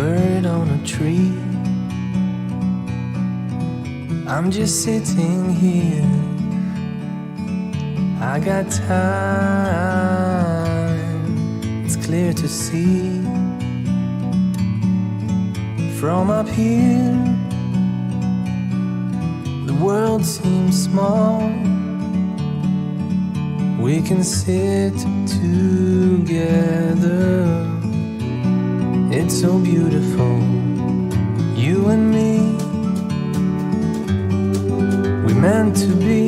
bird on a tree. I'm just sitting here, I got time, it's clear to see. From up here, the world seems small. We can sit together, it's so beautiful, you and me. We meant to be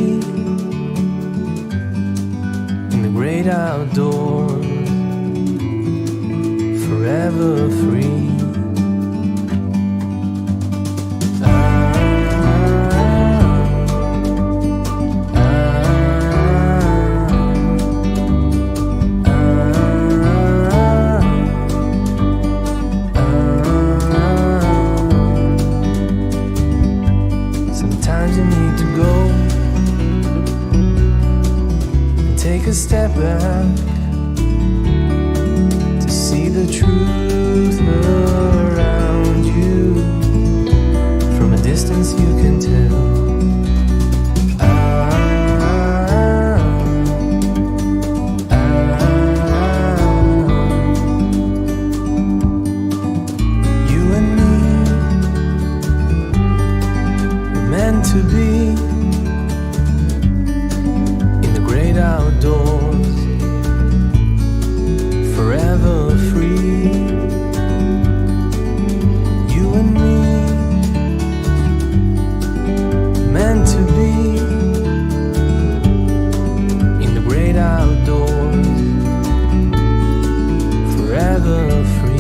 in the great outdoors, forever free. Take a step back to see the truth around you. From a distance you can tell. You and me were meant to be outdoors, forever free. You and me, meant to be in the great outdoors, forever free.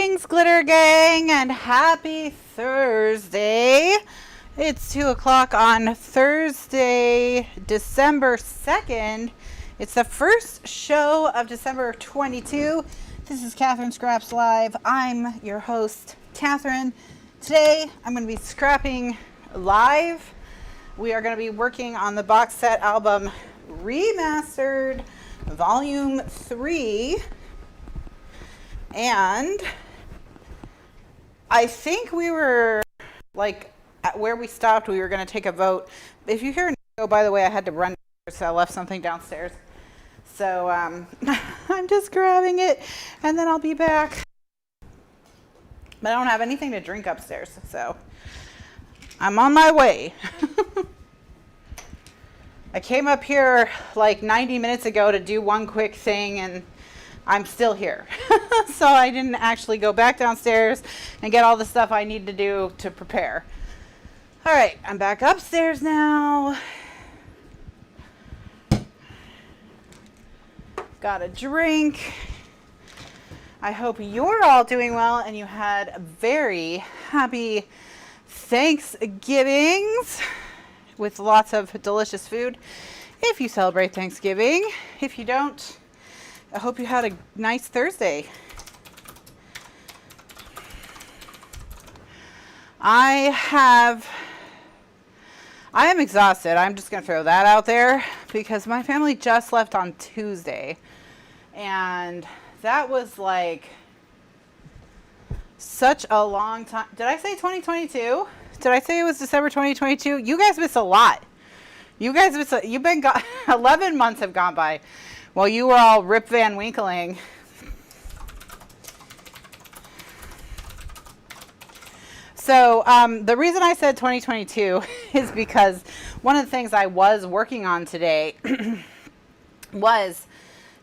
Greetings, Glitter Gang, and happy Thursday. It's 2 o'clock on Thursday, December 2nd. It's the first show of December 22. This is Kathryn Scraps Live. I'm your host, Kathryn. Today, I'm going to be scrapping live. We are going to be working on the box set album Remastered, Volume 3. And I think we were like at where we stopped, we were going to take a vote. If you hear an echo, by the way, I had to run, so I left something downstairs. So I'm just grabbing it and then I'll be back. But I don't have anything to drink upstairs, so I'm on my way. I came up here like 90 minutes ago to do one quick thing and I'm still here. So I didn't actually go back downstairs and get all the stuff I need to do to prepare. All right, I'm back upstairs now. Got a drink. I hope you're all doing well and you had a very happy Thanksgivings with lots of delicious food. If you celebrate Thanksgiving, if you don't, I hope you had a nice Thursday. I am exhausted. I'm just going to throw that out there because my family just left on Tuesday. And that was like such a long time. Did I say 2022? Did I say it was December 2022? You guys missed a lot. You guys missed you've been 11 months have gone by. While you were all Rip Van Winkling. So the reason I said 2022 is because one of the things I was working on today was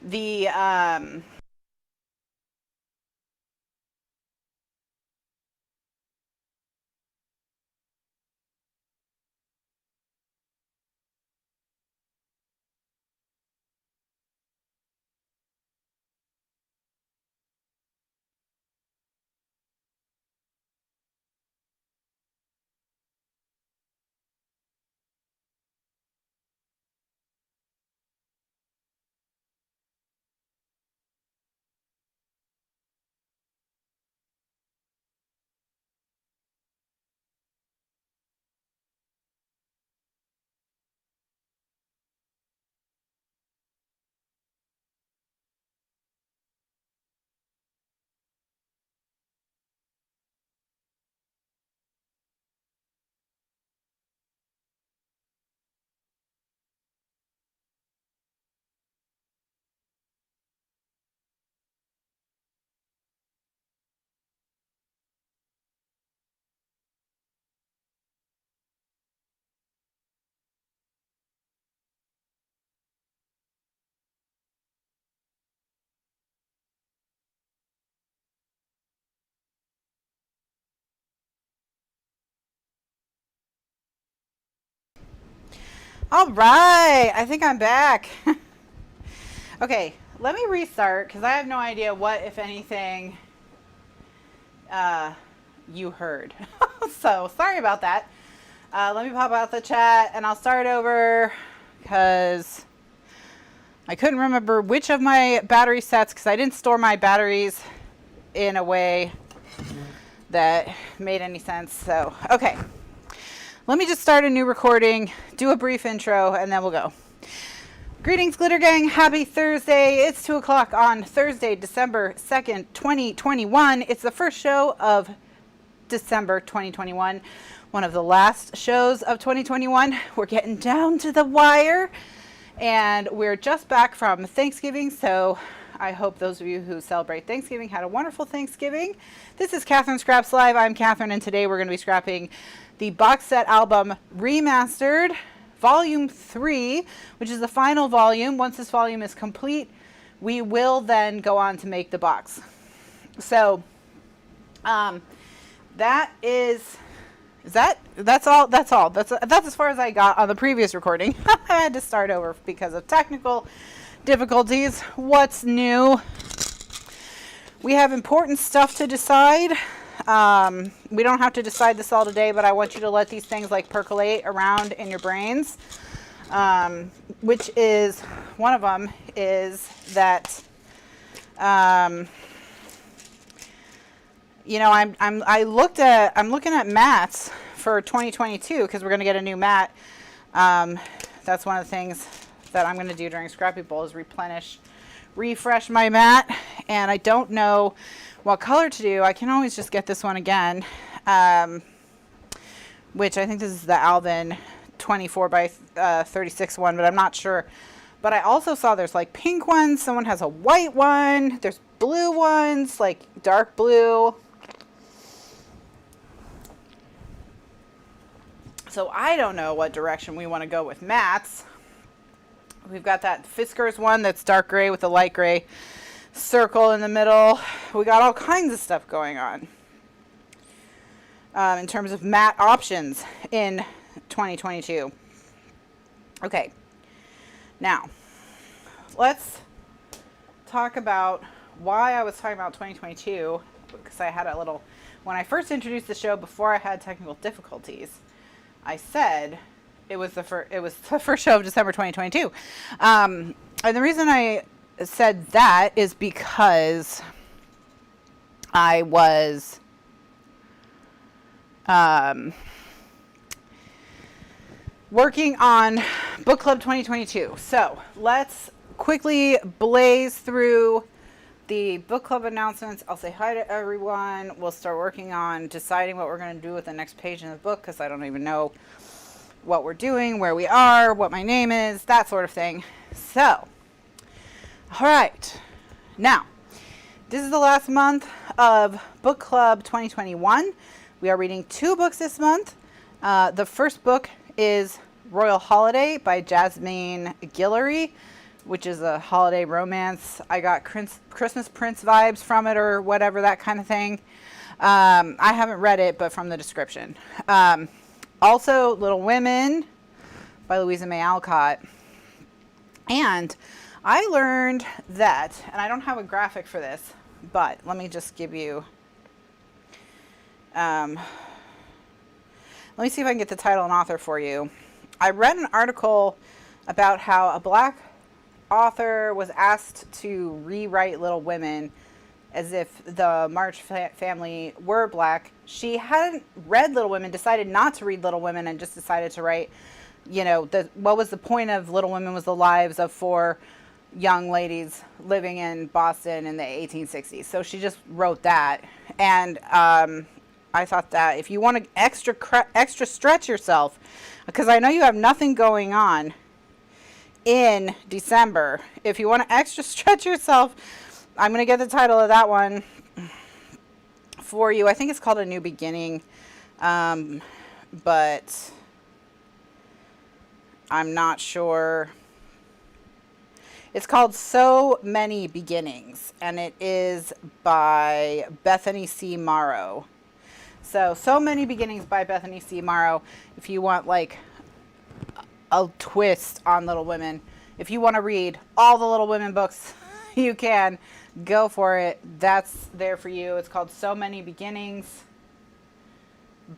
the all right, I think I'm back. Okay, let me restart because I have no idea what, if anything, you heard. So sorry about that. Let me pop out the chat and I'll start over because I couldn't remember which of my battery sets because I didn't store my batteries in a way that made any sense. So, okay. Let me just start a new recording, do a brief intro, and then we'll go. Greetings, Glitter Gang. Happy Thursday. It's 2 o'clock on Thursday, December 2nd, 2021. It's the first show of December 2021. One of the last shows of 2021. We're getting down to the wire, and we're just back from Thanksgiving, so I hope those of you who celebrate Thanksgiving had a wonderful Thanksgiving. This is Kathryn Scraps Live. I'm Kathryn, and today we're going to be scrapping the box set album Remastered, Volume 3, which is the final volume. Once this volume is complete, we will then go on to make the box. So that's all. That's as far as I got on the previous recording. I had to start over because of technical difficulties. What's new? We have important stuff to decide. We don't have to decide this all today, but I want you to let these things like percolate around in your brains. Which is, one of them is that, you know, I'm looking at mats for 2022 because we're going to get a new mat. That's one of the things that I'm going to do during Scrappy Bowl is refresh my mat, and I don't know what color to do. I can always just get this one again, which I think this is the Alvin 24 by 36 one, but I'm not sure. But I also saw there's like pink ones, someone has a white one, there's blue ones, like dark blue. So I don't know what direction we want to go with mats. We've got that Fiskars one that's dark gray with a light gray circle in the middle. We got all kinds of stuff going on in terms of mat options in 2022. Okay, now let's talk about why I was talking about 2022, because I had a little, when I first introduced the show before I had technical difficulties, I said it was the first show of December 2022. And the reason I said that is because I was working on Book Club 2022. So let's quickly blaze through the book club announcements. I'll say hi to everyone. We'll start working on deciding what we're going to do with the next page in the book, because I don't even know what we're doing, where we are, what my name is, that sort of thing. So, all right. Now, this is the last month of Book Club 2021. We are reading 2 books this month. The first book is Royal Holiday by Jasmine Guillory, which is a holiday romance. I got Christmas Prince vibes from it, or whatever, that kind of thing. I haven't read it, but from the description. Also, Little Women by Louisa May Alcott. And I learned that, and I don't have a graphic for this, but let me just give you, let me see if I can get the title and author for you. I read an article about how a Black author was asked to rewrite Little Women as if the March family were Black. She hadn't read Little Women, decided not to read Little Women, and just decided to write, you know, what was the point of Little Women was the lives of 4 young ladies living in Boston in the 1860s. So she just wrote that. And I thought that if you want to extra stretch yourself, because I know you have nothing going on in December, if you want to extra stretch yourself, I'm going to get the title of that one for you. I think it's called A New Beginning, but I'm not sure. It's called So Many Beginnings, and it is by Bethany C. Morrow. So Many Beginnings by Bethany C. Morrow. If you want like a twist on Little Women, if you want to read all the Little Women books, you can go for it. That's there for you. It's called So Many Beginnings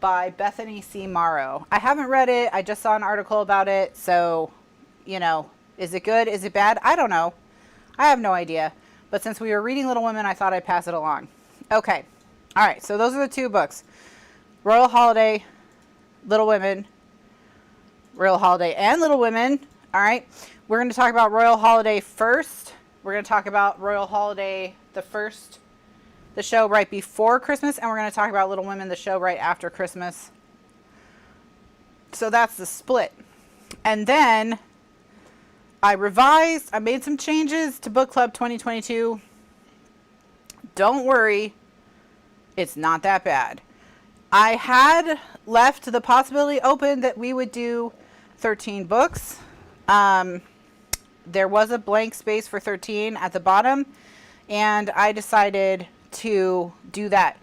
by Bethany C. Morrow. I haven't read it. I just saw an article about it. So, you know, is it good? Is it bad? I don't know. I have no idea. But since we were reading Little Women, I thought I'd pass it along. Okay. All right. So those are the 2 books. Royal Holiday, Little Women. Royal Holiday and Little Women. All right. We're going to talk about Royal Holiday first. We're going to talk about Royal Holiday, the show right before Christmas, and we're going to talk about Little Women, the show right after Christmas. So that's the split. And then I revised, I made some changes to Book Club 2022. Don't worry, it's not that bad. I had left the possibility open that we would do 13 books. There was a blank space for 13 at the bottom, and I decided to do that.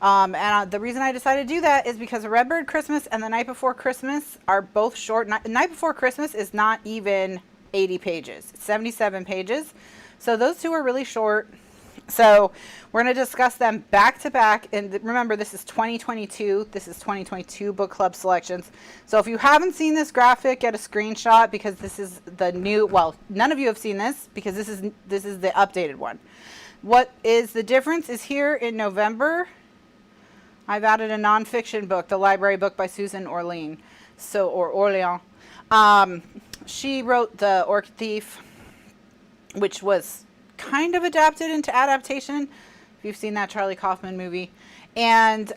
And the reason I decided to do that is because Redbird Christmas and The Night Before Christmas are both short. Night Before Christmas is not even 80 pages. It's 77 pages. So those 2 are really short. So we're going to discuss them back to back. And remember, this is 2022. This is 2022 book club selections. So if you haven't seen this graphic, get a screenshot, because this is the new, well, none of you have seen this because this is the updated one. What is the difference is here in November, I've added a nonfiction book, The Library Book by Susan Orlean. Orleans. She wrote The Orchid Thief, which was kind of adapted into adaptation, if you've seen that Charlie Kaufman movie. And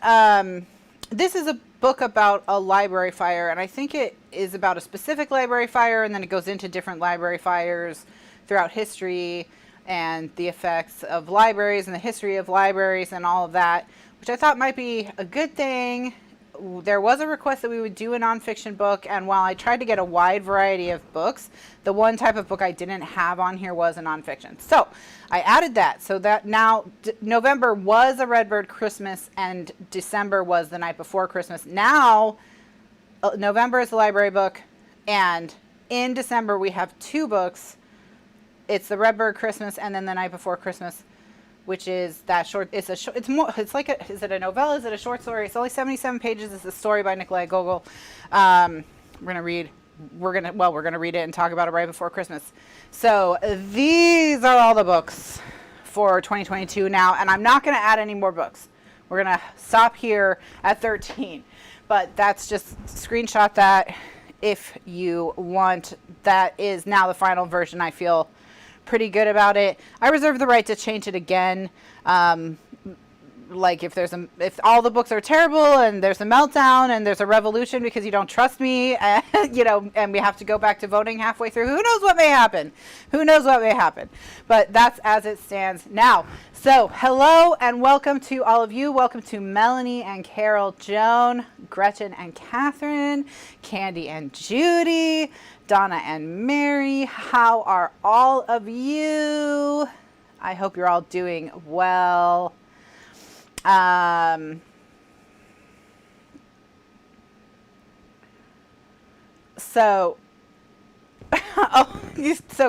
this is a book about a library fire, and I think it is about a specific library fire, and then it goes into different library fires throughout history and the effects of libraries and the history of libraries and all of that, which I thought might be a good thing. There was a request that we would do a nonfiction book, and while I tried to get a wide variety of books, the one type of book I didn't have on here was a nonfiction. So I added that, so that now November was a Redbird Christmas and December was The Night Before Christmas. Now November is the library book, and in December we have two books. It's the Redbird Christmas and then The Night Before Christmas, which is that short. It's a short. It's more. It's like a. Is it a novella? Is it a short story? It's only 77 pages. It's a story by Nikolai Gogol. We're gonna read. We're gonna read it and talk about it right before Christmas. So these are all the books for 2022 now, and I'm not gonna add any more books. We're gonna stop here at 13. But that's just screenshot that if you want. That is now the final version. I feel pretty good about it. I reserve the right to change it again. Like if all the books are terrible and there's a meltdown and there's a revolution because you don't trust me, and, and we have to go back to voting halfway through. Who knows what may happen? Who knows what may happen? But that's as it stands now. So hello and welcome to all of you. Welcome to Melanie and Carol, Joan, Gretchen and Kathryn, Candy and Judy, Donna and Mary. How are all of you? I hope you're all doing well. So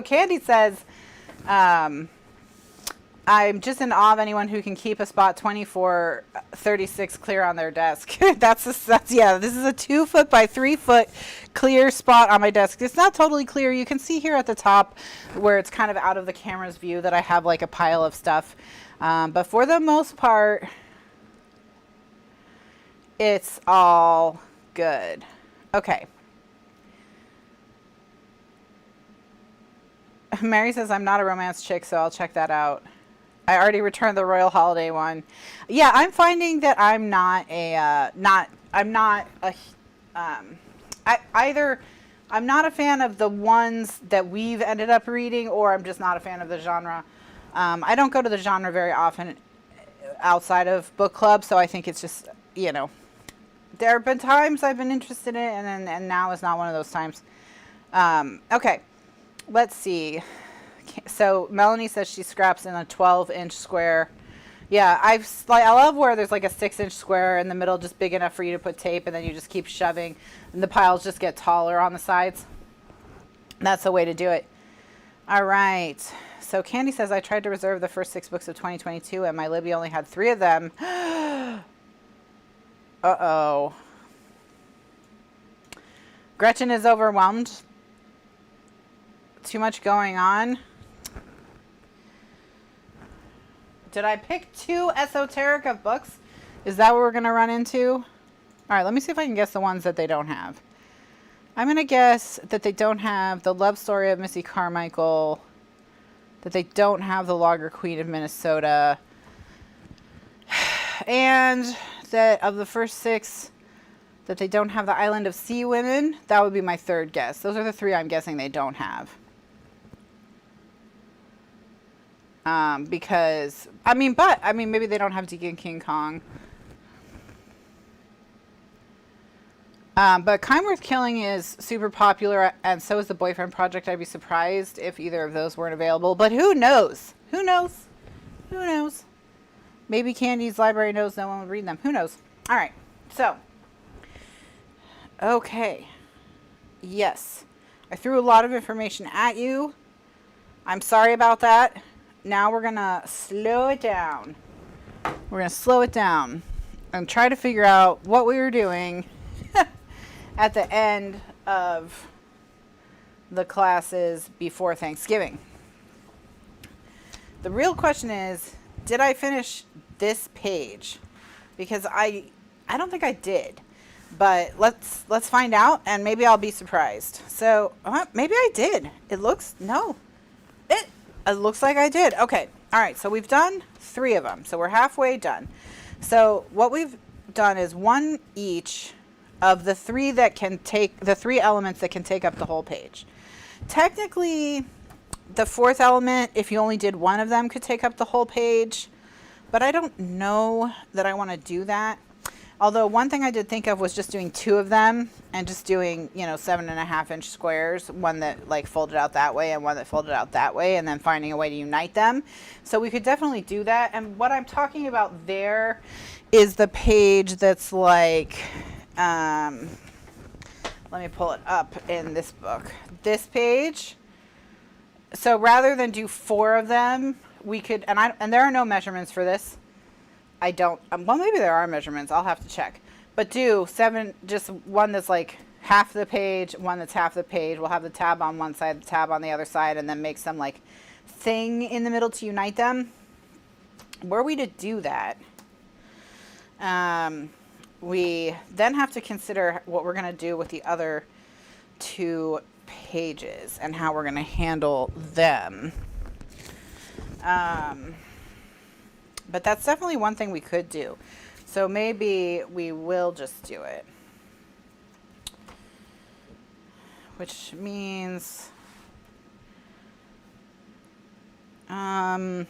Candy says, I'm just in awe of anyone who can keep a spot 24-36 clear on their desk. Yeah, this is a 2 foot by 3 foot clear spot on my desk. It's not totally clear. You can see here at the top where it's kind of out of the camera's view that I have like a pile of stuff. But for the most part, it's all good. Okay. Mary says, I'm not a romance chick, so I'll check that out. I already returned the Royal Holiday one. Yeah, I'm finding that I'm not a fan of the ones that we've ended up reading, or I'm just not a fan of the genre. I don't go to the genre very often outside of book club, so I think it's just, there have been times I've been interested in it, and now is not one of those times. Okay, let's see. So Melanie says she scraps in a 12-inch square. Yeah, I love where there's like a 6-inch square in the middle, just big enough for you to put tape, and then you just keep shoving, and the piles just get taller on the sides. That's the way to do it. All right. So Candy says, I tried to reserve the first 6 books of 2022, and my Libby only had 3 of them. Uh-oh. Gretchen is overwhelmed. Too much going on. Did I pick 2 esoteric of books? Is that what we're going to run into? All right, let me see if I can guess the ones that they don't have. I'm going to guess that they don't have The Love Story of Missy Carmichael, that they don't have The Logger Queen of Minnesota, and that of the first 6, that they don't have The Island of Sea Women. That would be my 3rd guess. Those are the 3 I'm guessing they don't have. Because, maybe they don't have Deacon King Kong. But Kind Worth Killing is super popular, and so is The Boyfriend Project. I'd be surprised if either of those weren't available. But who knows? Who knows? Who knows? Maybe Candy's library knows no one would read them. Who knows? All right. So, okay. Yes. I threw a lot of information at you. I'm sorry about that. now we're gonna slow it down. We're gonna slow it down and try to figure out what we were doing at the end of the classes before Thanksgiving. The real question is, did I finish this page? Because I don't think I did, but let's find out, and maybe I'll be surprised. So maybe I did. It looks like I did. Okay. All right. So we've done 3 of them. So we're halfway done. So what we've done is 1 each of the 3 that can take the 3 elements that can take up the whole page. Technically, the 4th element, if you only did 1 of them, could take up the whole page, but I don't know that I want to do that. Although one thing I did think of was just doing 2 of them and just doing, 7.5-inch squares, one that like folded out that way and one that folded out that way, and then finding a way to unite them. So we could definitely do that. And what I'm talking about there is the page that's like, let me pull it up in this book. This page. So rather than do 4 of them, we could, and there are no measurements for this. I don't, well, maybe there are measurements. I'll have to check. But do 7, just one that's like half the page, one that's half the page. We'll have the tab on one side, the tab on the other side, and then make some like thing in the middle to unite them. Were we to do that, we then have to consider what we're going to do with the other 2 pages and how we're going to handle them. But that's definitely one thing we could do. So maybe we will just do it. Which means, let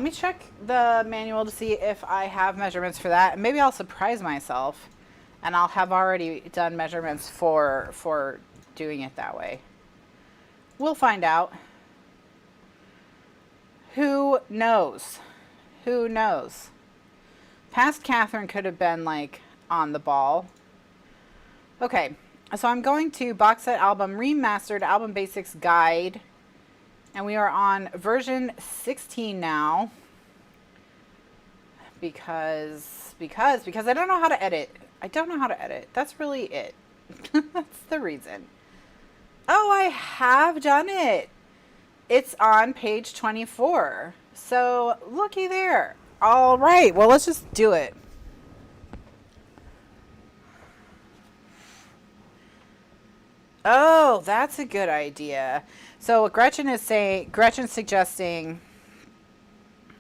me check the manual to see if I have measurements for that. Maybe I'll surprise myself and I'll have already done measurements for doing it that way. We'll find out. Who knows? Who knows? Past Kathryn could have been like on the ball. Okay, so I'm going to Box Set Album Remastered Album Basics Guide. And we are on version 16 now. Because I don't know how to edit. I don't know how to edit. That's really it. That's the reason. Oh, I have done it. It's on page 24. So looky there. All right. Well, let's just do it. Oh, that's a good idea. So what Gretchen's suggesting,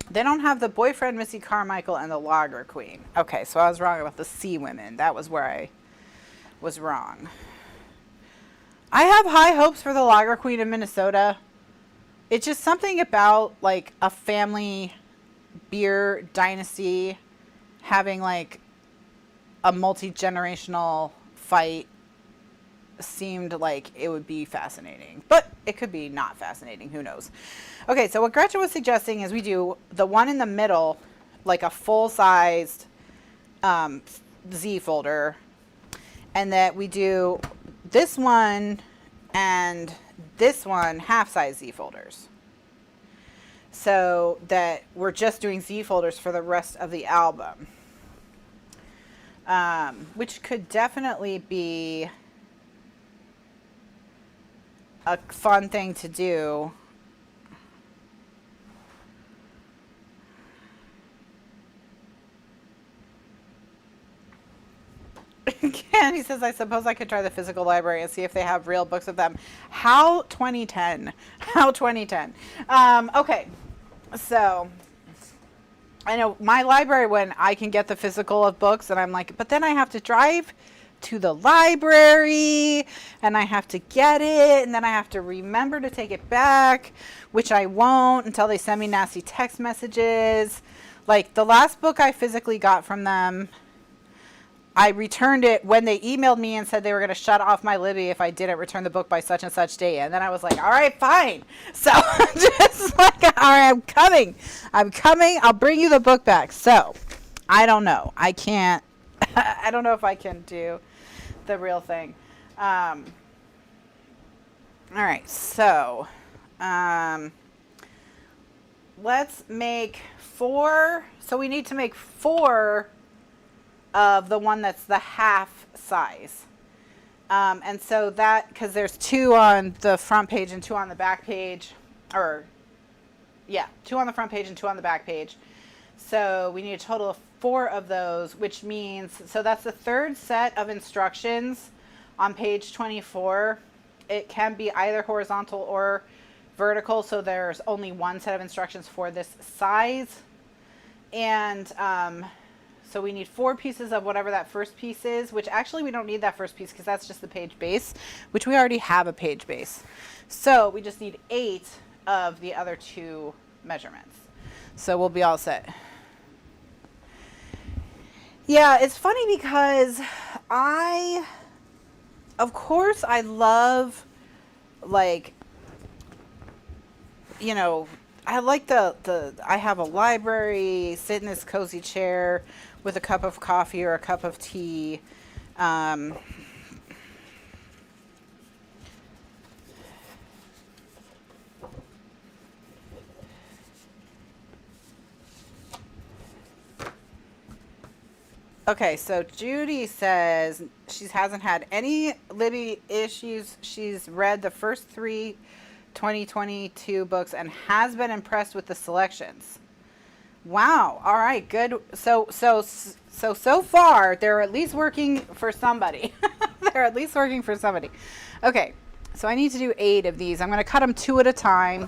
they don't have the Boyfriend, Missy Carmichael, and the Lager Queen. Okay, so I was wrong about the Sea Women. That was where I was wrong. I have high hopes for the Lager Queen in Minnesota. It's just something about like a family beer dynasty having like a multi-generational fight seemed like it would be fascinating, but it could be not fascinating. Who knows? Okay, so what Gretchen was suggesting is we do the one in the middle, like a full-sized Z folder, and that we do this one and this one half-size Z folders. So that we're just doing Z folders for the rest of the album, which could definitely be a fun thing to do. Candy says, I suppose I could try the physical library and see if they have real books of them. How 2010? How 2010? Okay, so I know my library, when I can get the physical of books, and I'm like, but then I have to drive to the library and I have to get it, and then I have to remember to take it back, which I won't until they send me nasty text messages. Like the last book I physically got from them, I returned it when they emailed me and said they were going to shut off my Libby if I didn't return the book by such and such date. And then I was like, all right, fine. So just like, all right, I'm coming. I'll bring you the book back. So I don't know. I can't, I don't know if I can do the real thing. All right, so let's make 4. So we need to make 4 of the one that's the half size. And so that, because there's 2 on the front page and 2 on the back page, or yeah, 2 on the front page and 2 on the back page. So we need a total of 4 of those, which means, so that's the 3rd set of instructions on page 24. It can be either horizontal or vertical, so there's only 1 set of instructions for this size. And so we need 4 pieces of whatever that first piece is, which actually we don't need that first piece because that's just the page base, which we already have a page base. So we just need 8 of the other 2 measurements. So we'll be all set. Yeah, it's funny because of course I love, like, you know, I like I have a library, sit in this cozy chair with a cup of coffee or a cup of tea. Okay, so Judy says she hasn't had any Libby issues. She's read the first 3 2022 books and has been impressed with the selections. Wow. All right, good. So far they're at least working for somebody. They're at least working for somebody. Okay, so I need to do 8 of these. I'm going to cut them 2 at a time.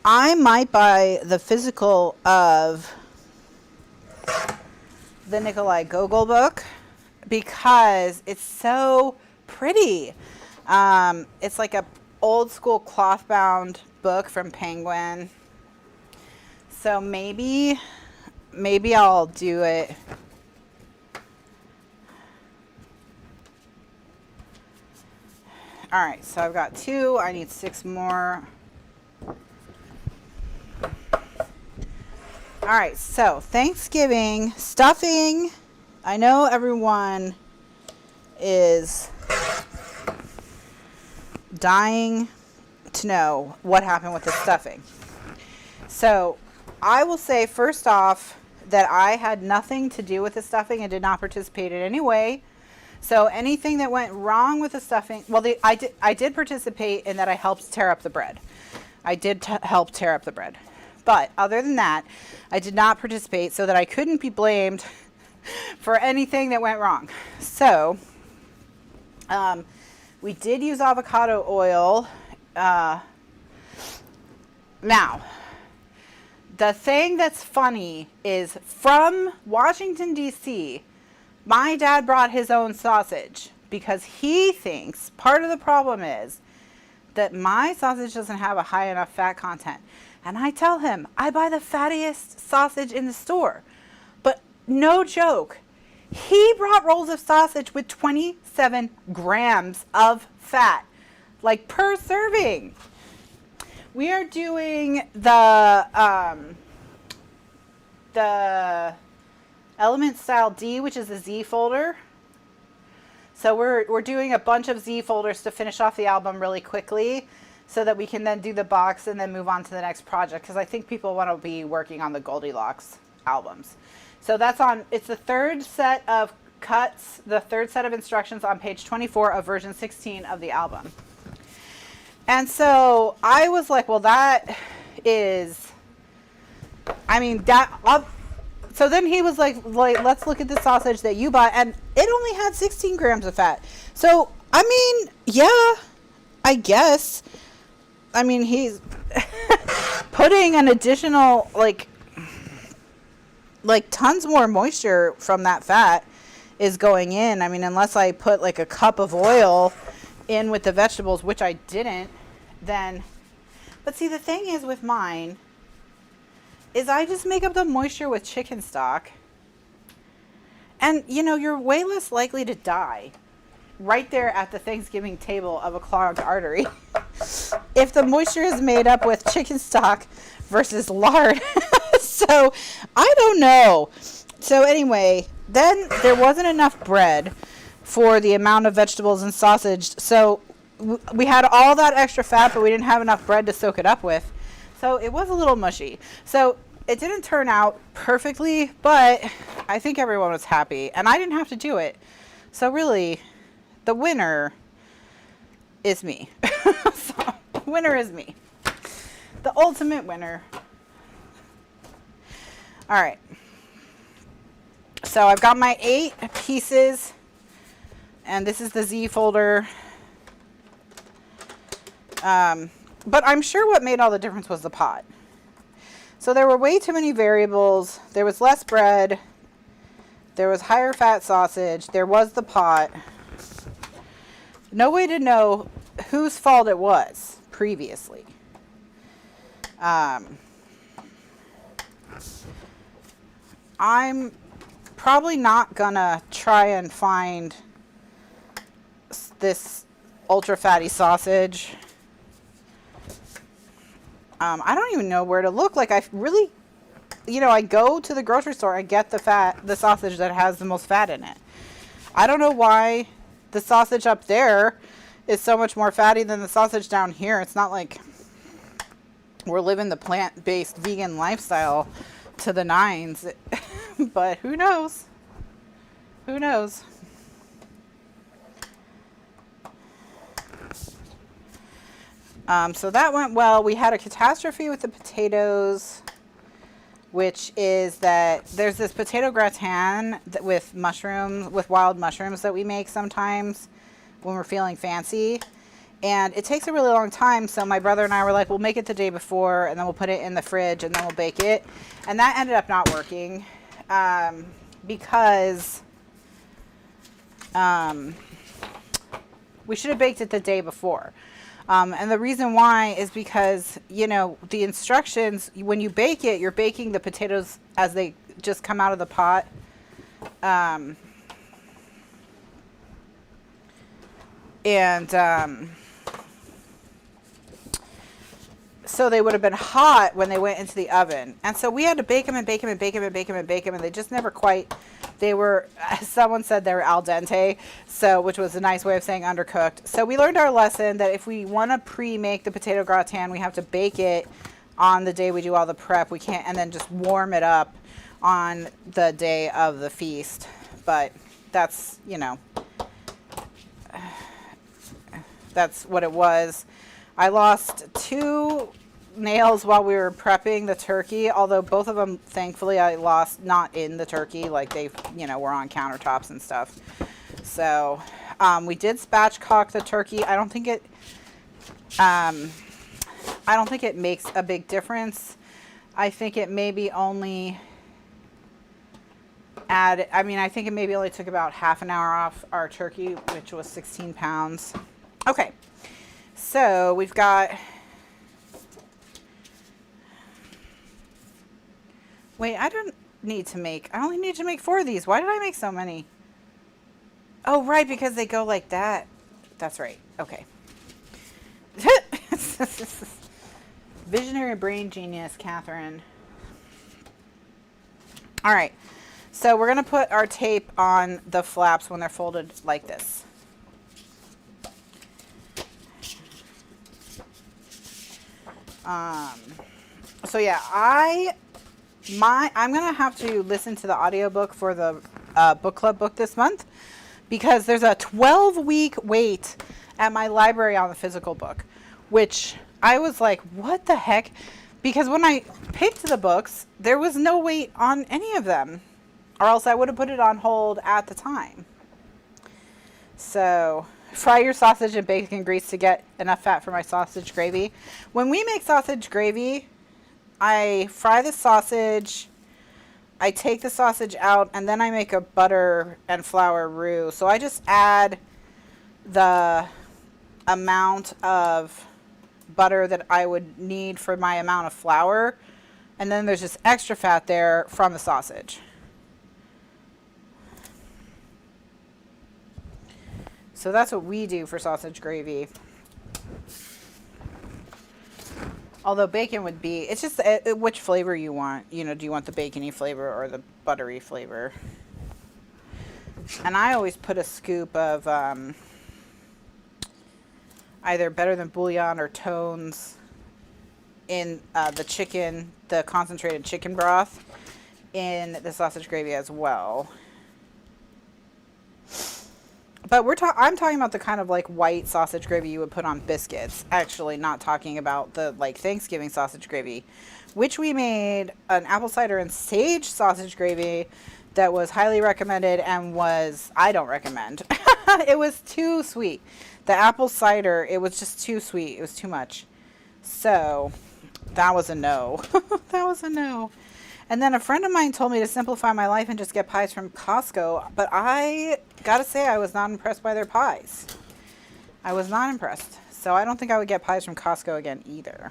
I might buy the physical of the Nikolai Gogol book because it's so pretty. It's like a old school cloth bound book from Penguin. So maybe I'll do it. All right, so I've got 2. I need 6 more. All right, so Thanksgiving stuffing. I know everyone is dying to know what happened with the stuffing. So I will say first off that I had nothing to do with the stuffing and did not participate in any way. So anything that went wrong with the stuffing, well, I did participate in that I helped tear up the bread. I did help tear up the bread. But other than that, I did not participate so that I couldn't be blamed for anything that went wrong. So we did use avocado oil. Now, the thing that's funny is from Washington, D.C., my dad brought his own sausage because he thinks part of the problem is that my sausage doesn't have a high enough fat content. And I tell him, I buy the fattiest sausage in the store. But no joke, he brought rolls of sausage with 27 grams of fat, like per serving. We are doing the Element Style D, which is a Z folder. So we're doing a bunch of Z folders to finish off the album really quickly so that we can then do the box and then move on to the next project, because I think people want to be working on the Goldilocks albums. So that's on, it's the 3rd set of cuts, the 3rd set of instructions on page 24 of version 16 of the album. And so I was like, well, that is, I mean, that, so then he was like, let's look at the sausage that you bought, and it only had 16 grams of fat. So, I mean, yeah, I guess. I mean, he's putting an additional, like tons more moisture from that fat is going in. I mean, unless I put like a cup of oil in with the vegetables, which I didn't, then, but see, the thing is with mine is I just make up the moisture with chicken stock. And, you know, you're way less likely to die right there at the Thanksgiving table of a clogged artery. If the moisture is made up with chicken stock versus lard. So I don't know. So anyway, then there wasn't enough bread for the amount of vegetables and sausage. So we had all that extra fat, but we didn't have enough bread to soak it up with. So it was a little mushy. So it didn't turn out perfectly, but I think everyone was happy and I didn't have to do it. So really, the winner is me. So, winner is me. The ultimate winner. All right. So I've got my 8 pieces, and this is the Z folder. But I'm sure what made all the difference was the pot. So there were way too many variables. There was less bread. There was higher fat sausage. There was the pot. No way to know whose fault it was previously. I'm probably not gonna try and find this ultra fatty sausage. I don't even know where to look. Like, I really, I go to the grocery store and get the sausage that has the most fat in it. I don't know why the sausage up there is so much more fatty than the sausage down here. It's not like we're living the plant-based vegan lifestyle to the nines. But who knows? Who knows? So that went well. We had a catastrophe with the potatoes, which is that there's this potato gratin with wild mushrooms that we make sometimes when we're feeling fancy. And it takes a really long time, so my brother and I were like, we'll make it the day before, and then we'll put it in the fridge, and then we'll bake it. And that ended up not working because we should have baked it the day before. And the reason why is because, the instructions, when you bake it, you're baking the potatoes as they just come out of the pot. So they would have been hot when they went into the oven. And so we had to bake them and bake them and bake them and bake them and bake them. And they just never quite, someone said they were al dente, which was a nice way of saying undercooked. So we learned our lesson that if we want to pre-make the potato gratin, we have to bake it on the day we do all the prep. We can't, and then just warm it up on the day of the feast. But that's, that's what it was. I lost 2 nails while we were prepping the turkey, although both of them, thankfully, I lost not in the turkey, like they, were on countertops and stuff. So we did spatchcock the turkey. I don't think it makes a big difference. I think it maybe only I think it maybe only took about half an hour off our turkey, which was 16 pounds. Okay. So we've got, wait, I only need to make 4 of these. Why did I make so many? Oh, right, because they go like that. That's right. Okay. Visionary brain genius, Kathryn. All right. So we're going to put our tape on the flaps when they're folded like this. So yeah, I'm gonna have to listen to the audiobook for the book club book this month, because there's a 12-week wait at my library on the physical book, which I was like, what the heck? Because when I picked the books, there was no wait on any of them, or else I would have put it on hold at the time. So fry your sausage in bacon grease to get enough fat for my sausage gravy. When we make sausage gravy, I fry the sausage, I take the sausage out, and then I make a butter and flour roux. So I just add the amount of butter that I would need for my amount of flour, and then there's just extra fat there from the sausage. So that's what we do for sausage gravy. Although bacon would be, it's just which flavor you want. You know, do you want the bacony flavor or the buttery flavor? And I always put a scoop of either Better Than Bouillon or Tones in the chicken, the concentrated chicken broth in the sausage gravy as well. But I'm talking about the kind of like white sausage gravy you would put on biscuits. Actually, not talking about the like Thanksgiving sausage gravy, which we made an apple cider and sage sausage gravy that was highly recommended and I don't recommend. It was too sweet. The apple cider, it was just too sweet. It was too much. So that was a no. That was a no. And then a friend of mine told me to simplify my life and just get pies from Costco. But I gotta say, I was not impressed by their pies. I was not impressed. So I don't think I would get pies from Costco again either.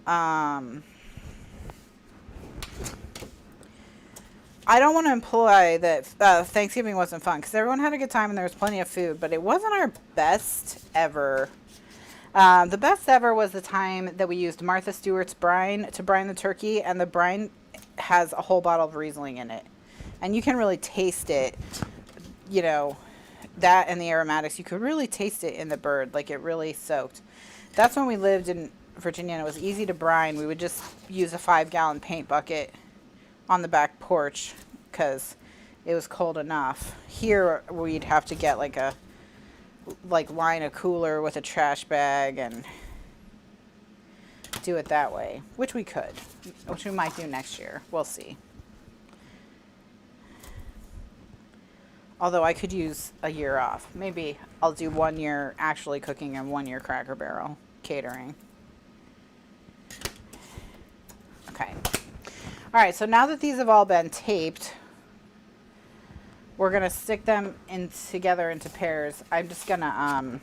I don't want to imply that Thanksgiving wasn't fun, because everyone had a good time and there was plenty of food, but it wasn't our best ever. The best ever was the time that we used Martha Stewart's brine to brine the turkey, and the brine has a whole bottle of Riesling in it. And you can really taste it, you know, that and the aromatics. You could really taste it in the bird, like it really soaked. That's when we lived in Virginia and it was easy to brine. We would just use a 5-gallon paint bucket on the back porch because it was cold enough. Here we'd have to get line a cooler with a trash bag and do it that way, which we could, which we might do next year. We'll see. Although I could use a year off. Maybe I'll do 1 year actually cooking and 1 year Cracker Barrel catering. Okay. All right, so now that these have all been taped, we're going to stick them together into pairs. I'm just going to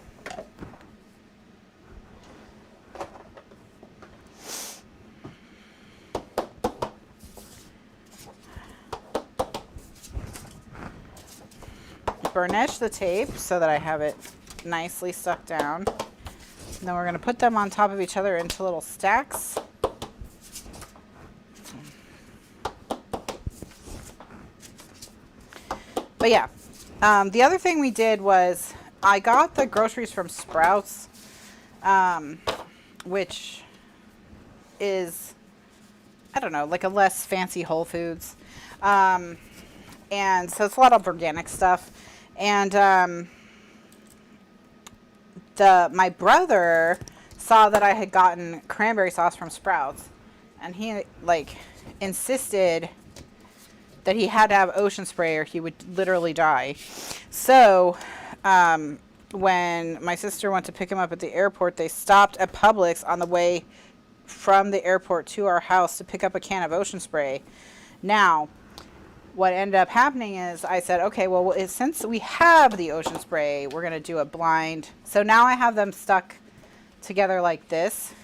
burnish the tape so that I have it nicely stuck down. And then we're going to put them on top of each other into little stacks. But yeah, the other thing we did was I got the groceries from Sprouts, which is, I don't know, like a less fancy Whole Foods. And so it's a lot of organic stuff. And my brother saw that I had gotten cranberry sauce from Sprouts, and he insisted that he had to have Ocean Spray or he would literally die. So when my sister went to pick him up at the airport, they stopped at Publix on the way from the airport to our house to pick up a can of Ocean Spray. Now, what ended up happening is I said, okay, well, since we have the Ocean Spray, we're going to do a blind. So now I have them stuck together like this.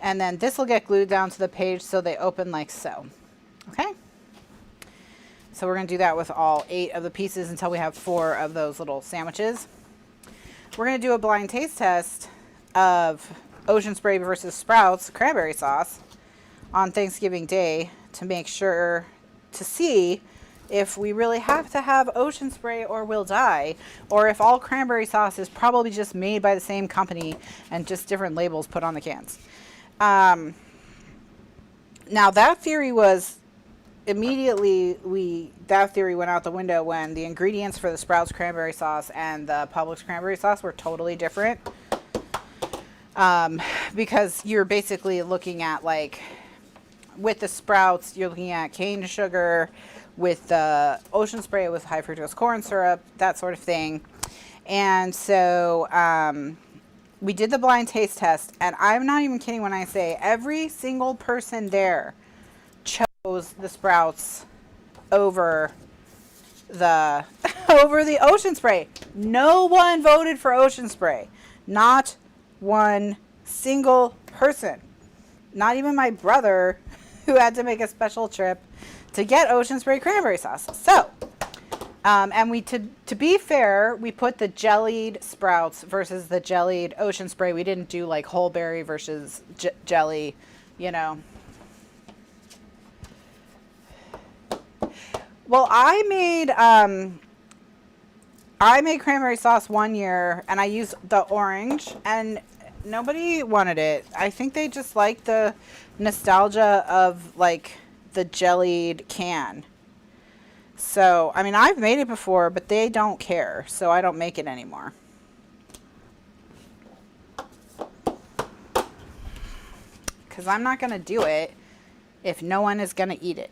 And then this will get glued down to the page so they open like so. Okay? So we're going to do that with all 8 of the pieces until we have 4 of those little sandwiches. We're going to do a blind taste test of Ocean Spray versus Sprouts cranberry sauce on Thanksgiving Day to make sure, to see if we really have to have Ocean Spray or we'll die, or if all cranberry sauce is probably just made by the same company and just different labels put on the cans. Now that theory was that theory went out the window when the ingredients for the Sprouts cranberry sauce and the Publix cranberry sauce were totally different. Because you're basically looking at, like, with the Sprouts, you're looking at cane sugar. With the Ocean Spray, it was high fructose corn syrup, that sort of thing. And so we did the blind taste test, and I'm not even kidding when I say every single person there chose the Sprouts over the Ocean Spray. No one voted for Ocean Spray. Not one single person. Not even my brother, who had to make a special trip to get Ocean Spray cranberry sauce. So And to be fair, we put the jellied sprouts versus the jellied ocean spray. We didn't do like whole berry versus jelly, you know. Well, I made cranberry sauce one year and I used the orange and nobody wanted it. I think they just like the nostalgia of like the jellied can. So, I mean, I've made it before, but they don't care, so I don't make it anymore. Because I'm not going to do it if no one is going to eat it.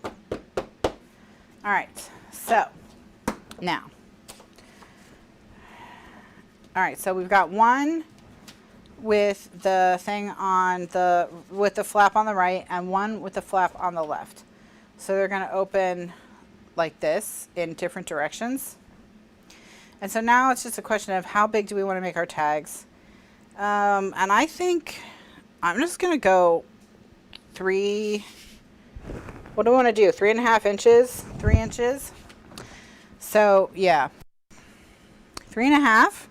All right, so now. All right, so we've got one with the thing on the, with the flap on the right and one with the flap on the left. So they're going to open like this in different directions. And so now it's just a question of how big do we want to make our tags. And I think I'm just going to go 3, what do I want to do? 3.5 inches, 3 inches. So yeah, 3.5.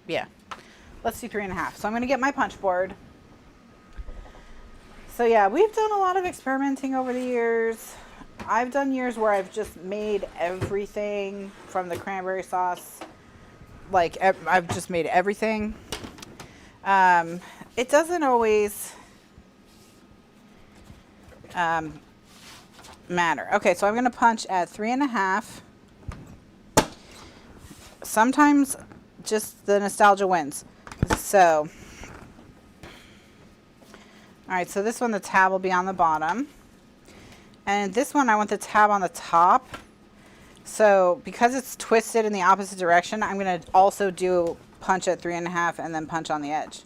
Yeah, let's do 3.5. So I'm going to get my punch board. So yeah, we've done a lot of experimenting over the years. I've done years where I've just made everything from the cranberry sauce. Like I've just made everything. It doesn't always matter. Okay, so I'm going to punch at 3.5. Sometimes just the nostalgia wins. So, all right, so this one, the tab will be on the bottom. And this one, I want the tab on the top. So because it's twisted in the opposite direction, I'm going to also do punch at 3.5 and then punch on the edge.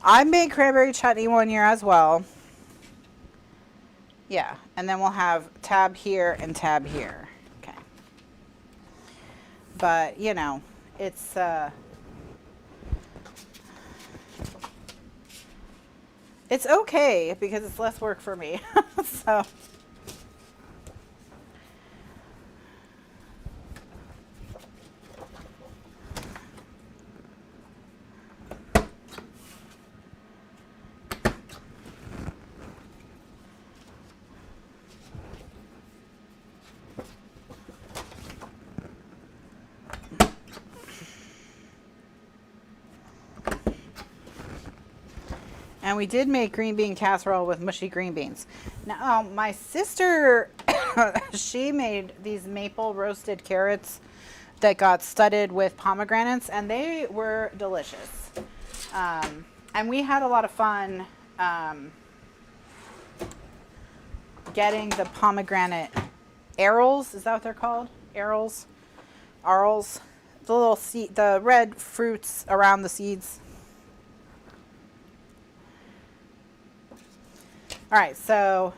I made cranberry chutney one year as well. Yeah, and then we'll have tab here and tab here. Okay. But, you know, it's okay because it's less work for me. So and we did make green bean casserole with mushy green beans. Now, my sister, she made these maple roasted carrots that got studded with pomegranates, and they were delicious. And we had a lot of fun getting the pomegranate arils. Is that what they're called? Arils? Arils? The little seed, the red fruits around the seeds. All right, so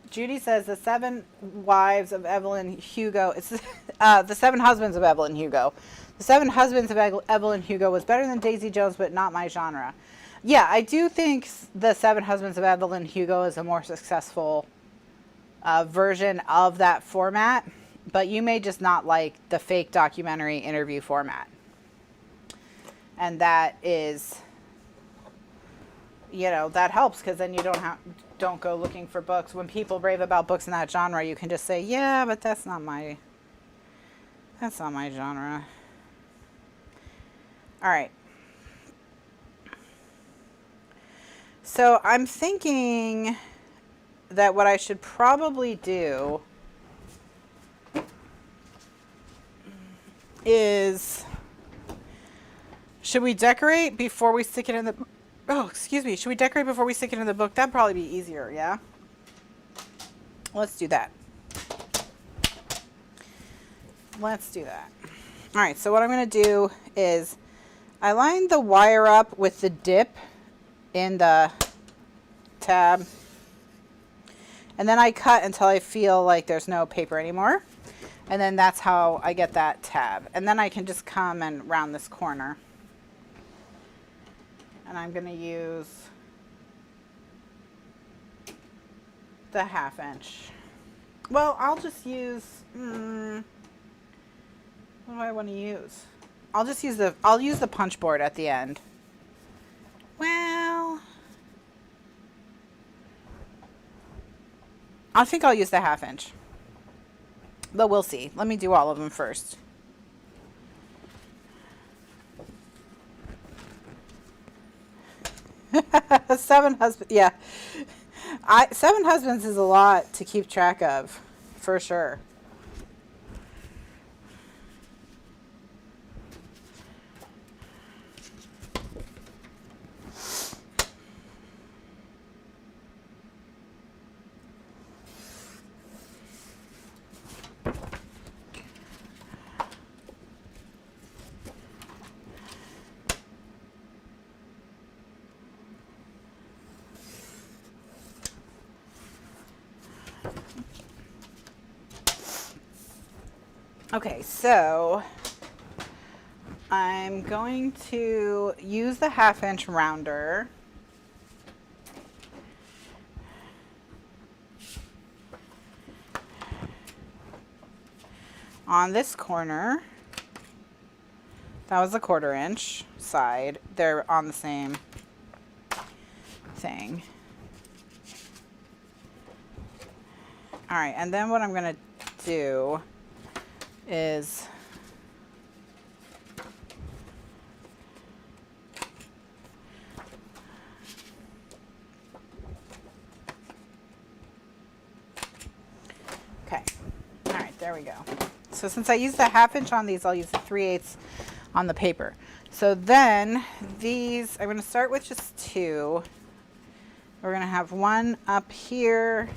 Judy says the 7 wives of Evelyn Hugo. It's the 7 husbands of Evelyn Hugo. The 7 husbands of Evelyn Hugo was better than Daisy Jones, but not my genre. Yeah, I do think the 7 husbands of Evelyn Hugo is a more successful version of that format, but you may just not like the fake documentary interview format. And that is, you know, that helps because then you don't go looking for books. When people rave about books in that genre, you can just say, yeah, but that's not my genre. All right. So I'm thinking that what I should probably do is, should we decorate before we stick it in the, oh, excuse me, should we decorate before we stick it in the book? That'd probably be easier, yeah? Let's do that. Let's do that. All right, so what I'm going to do is I lined the wire up with the dip in the tab, and then I cut until I feel like there's no paper anymore, and then that's how I get that tab. And then I can just come and round this corner. And I'm going to use the 1/2 inch. Well, I'll just use, what do I want to use? I'll use the punch board at the end. Well, I think I'll use the 1/2 inch. But we'll see. Let me do all of them first. Seven husbands, yeah. 7 husbands is a lot to keep track of, for sure. Okay, so I'm going to use the 1/2 inch rounder. On this corner. That was a 1/4 inch side. They're on the same thing. All right, and then what I'm going to do is okay. All right, there we go. So since I used the 1/2 inch on these, I'll use the 3/8 on the paper. So then these, I'm going to start with just 2. We're going to have one up here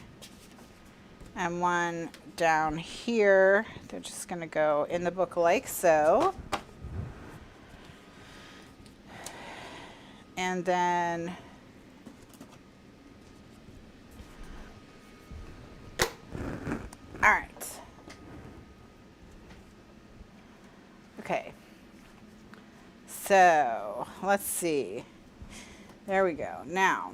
and one down here. They're just going to go in the book like so. And then all right. Okay. So, let's see. There we go. Now,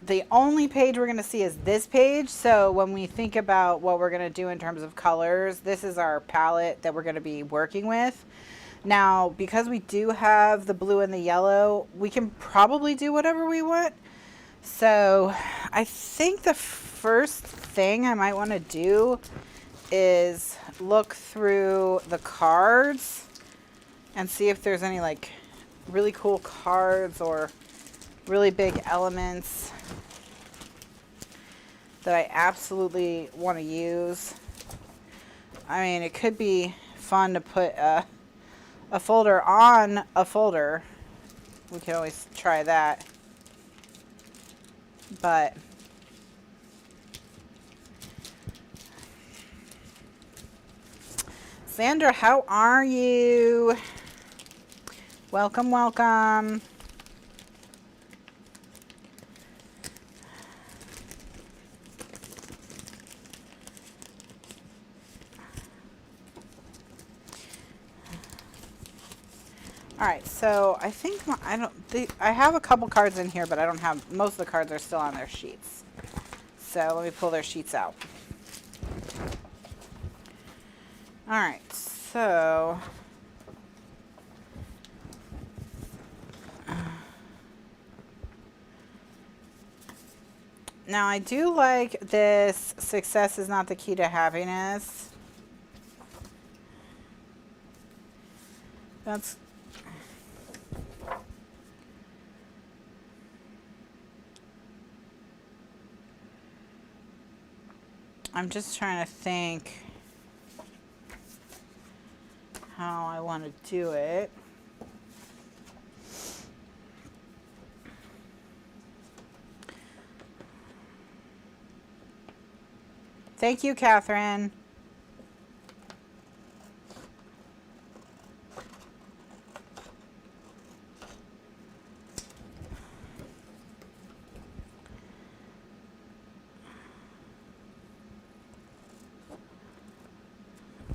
the only page we're going to see is this page. So when we think about what we're going to do in terms of colors, this is our palette that we're going to be working with. Now, because we do have the blue and the yellow, we can probably do whatever we want. So I think the first thing I might want to do is look through the cards and see if there's any like really cool cards or really big elements that I absolutely want to use. I mean, it could be fun to put a folder on a folder. We can always try that. But Sandra, how are you? Welcome, welcome. All right, so I think I have a couple cards in here, but I don't have, most of the cards are still on their sheets. So let me pull their sheets out. All right, so now I do like this, success is not the key to happiness. That's I'm just trying to think how I want to do it. Thank you, Kathryn.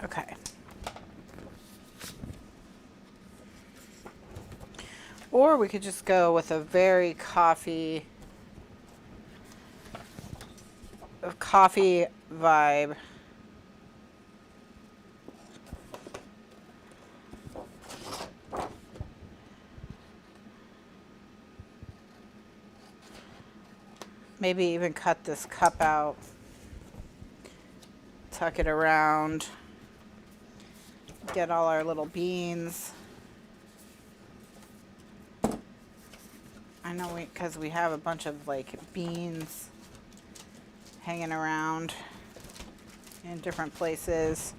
Okay. Or we could just go with a very coffee vibe. Maybe even cut this cup out, tuck it around, get all our little beans. I know because we have a bunch of like beans hanging around in different places.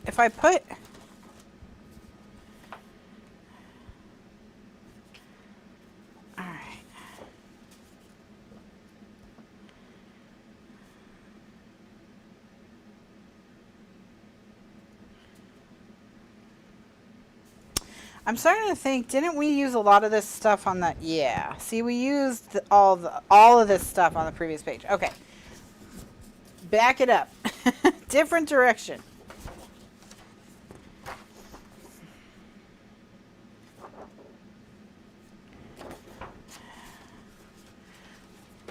If I put I'm starting to think, didn't we use a lot of this stuff on the, yeah. See, we used all of this stuff on the previous page. Okay. Back it up. Different direction.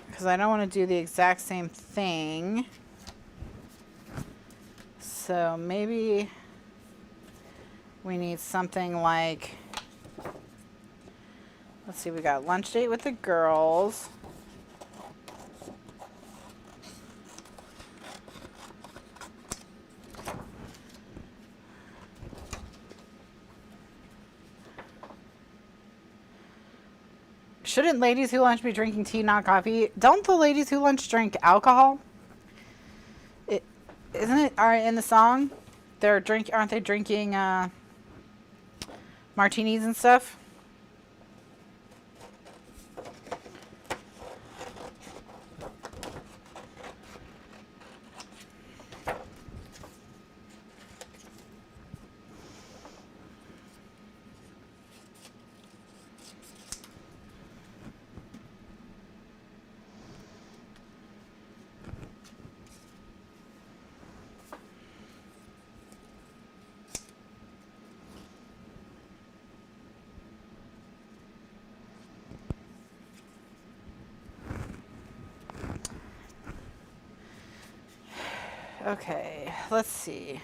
Because I don't want to do the exact same thing. So maybe we need something like, let's see, we got lunch date with the girls. Shouldn't ladies who lunch be drinking tea, not coffee? Don't the ladies who lunch drink alcohol? Isn't it in the song? Aren't they drinking martinis and stuff? Okay, let's see.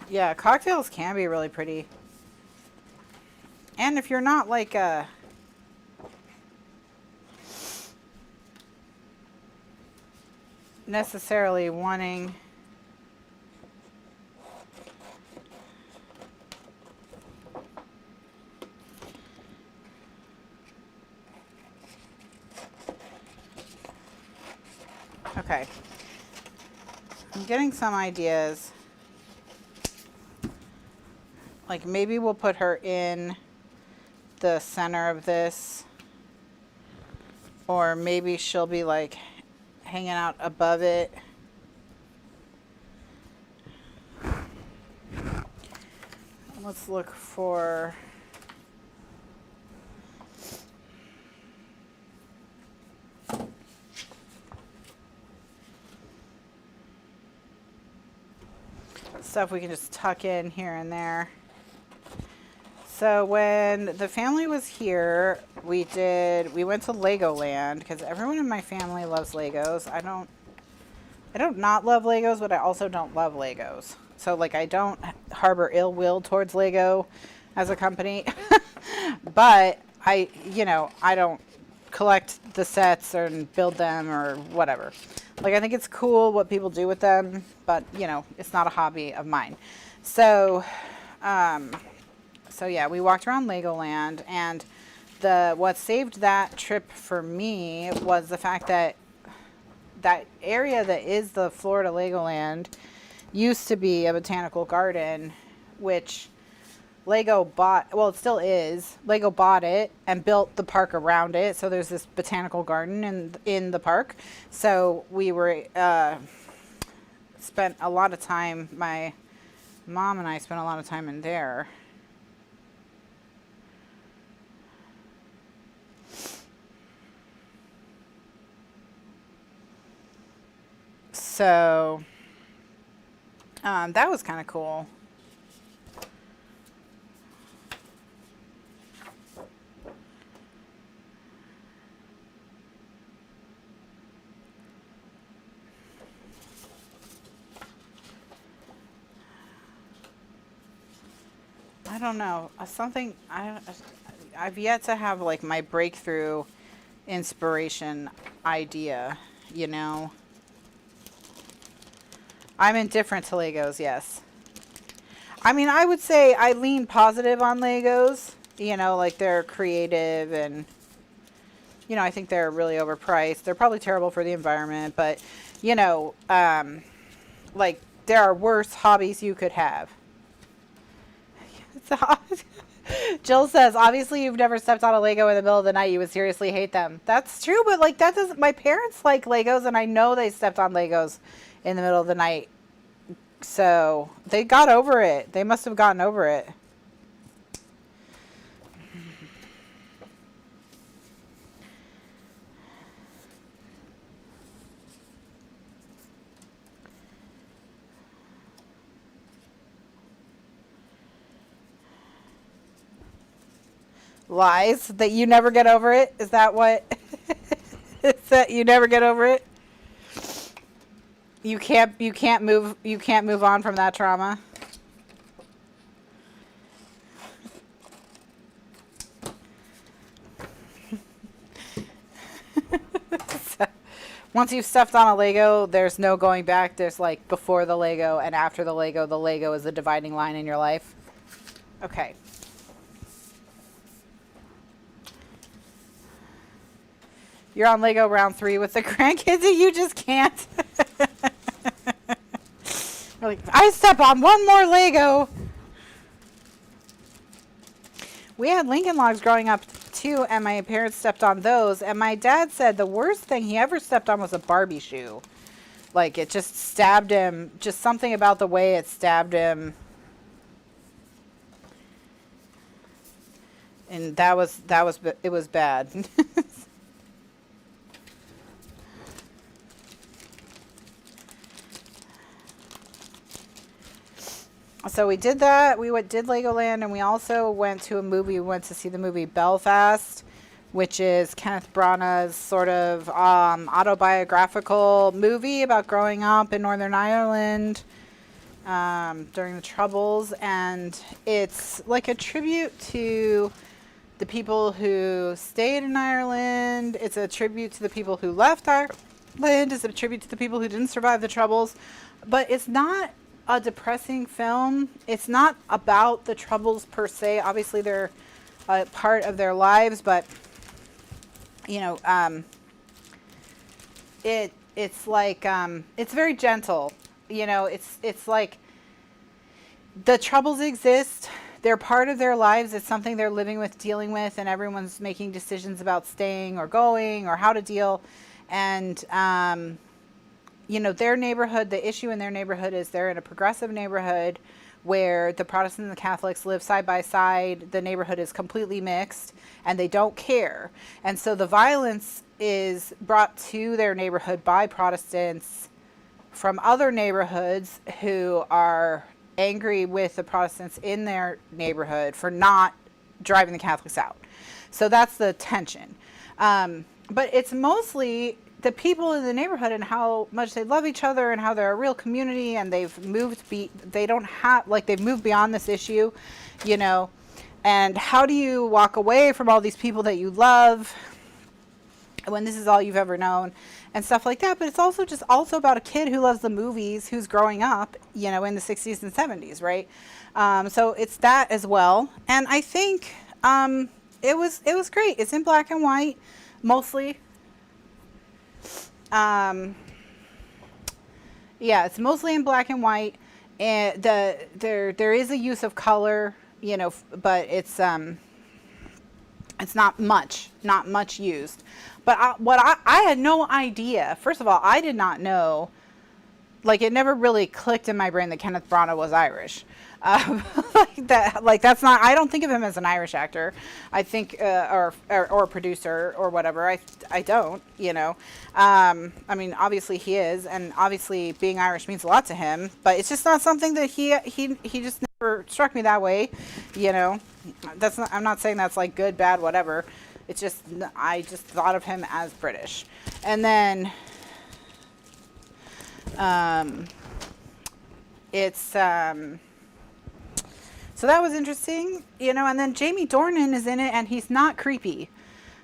Yeah, cocktails can be really pretty. And if you're not like necessarily wanting okay. I'm getting some ideas. Like maybe we'll put her in the center of this, or maybe she'll be like hanging out above it. Let's look for stuff we can just tuck in here and there. So when the family was here, we went to Legoland because everyone in my family loves Legos. I don't not love Legos, but I also don't love Legos. So like I don't harbor ill will towards Lego as a company, but I don't collect the sets or build them or whatever. Like I think it's cool what people do with them, but it's not a hobby of mine. So, so yeah, we walked around Legoland, and what saved that trip for me was the fact that that area that is the Florida Legoland used to be a botanical garden, which Lego bought. Well, it still is. Lego bought it and built the park around it. So there's this botanical garden in the park. So we were spent a lot of time. My mom and I spent a lot of time in there. So that was kind of cool. I don't know. I've yet to have like my breakthrough inspiration idea, I'm indifferent to Legos, yes. I mean, I would say I lean positive on Legos, like they're creative and, I think they're really overpriced. They're probably terrible for the environment, but, like there are worse hobbies you could have. Jill says, obviously you've never stepped on a Lego in the middle of the night. You would seriously hate them. That's true, but like that doesn't, my parents like Legos and I know they stepped on Legos in the middle of the night. So they got over it. They must have gotten over it. Lies that you never get over it? Is that what? Is that you never get over it? You can't move on from that trauma. So, once you've stepped on a Lego, there's no going back. There's like before the Lego and after the Lego. The Lego is the dividing line in your life. Okay. You're on Lego round 3 with the grandkids and you just can't. Like, I step on one more Lego. We had Lincoln Logs growing up too, and my parents stepped on those. And my dad said the worst thing he ever stepped on was a Barbie shoe. Like, it just stabbed him. Just something about the way it stabbed him. And it was bad. So we did that. We did Legoland, and we also went to a movie. We went to see the movie Belfast, which is Kenneth Branagh's sort of autobiographical movie about growing up in Northern Ireland during the Troubles. And it's like a tribute to the people who stayed in Ireland. It's a tribute to the people who left Ireland. It's a tribute to the people who didn't survive the Troubles. But it's not a depressing film. It's not about the Troubles per se. Obviously they're a part of their lives, but it's like it's very gentle. It's like the Troubles exist. They're part of their lives. It's something they're living with, dealing with, and everyone's making decisions about staying or going or how to deal. And their neighborhood, the issue in their neighborhood is they're in a progressive neighborhood where the Protestants and the Catholics live side by side. The neighborhood is completely mixed and they don't care. And so the violence is brought to their neighborhood by Protestants from other neighborhoods who are angry with the Protestants in their neighborhood for not driving the Catholics out. So that's the tension. But it's mostly the people in the neighborhood and how much they love each other and how they're a real community, and they've moved they've moved beyond this issue, you know. And how do you walk away from all these people that you love when this is all you've ever known and stuff like that. But it's also about a kid who loves the movies, who's growing up, you know, in the 60s and 70s, right? So it's that as well. And I think it was great. It's in black and white mostly. Yeah, it's mostly in black and white, and there is a use of color, you know, but it's not much used. But I had no idea. First of all, I did not know, like, it never really clicked in my brain that Kenneth Branagh was Irish. That's not, I don't think of him as an Irish actor. I think, or producer or whatever. I don't, you know. I mean, obviously he is, and obviously being Irish means a lot to him, but it's just not something that he just never struck me that way, you know. I'm not saying that's like good, bad, whatever. It's just, I just thought of him as British. And then, so that was interesting, you know. And then Jamie Dornan is in it, and he's not creepy.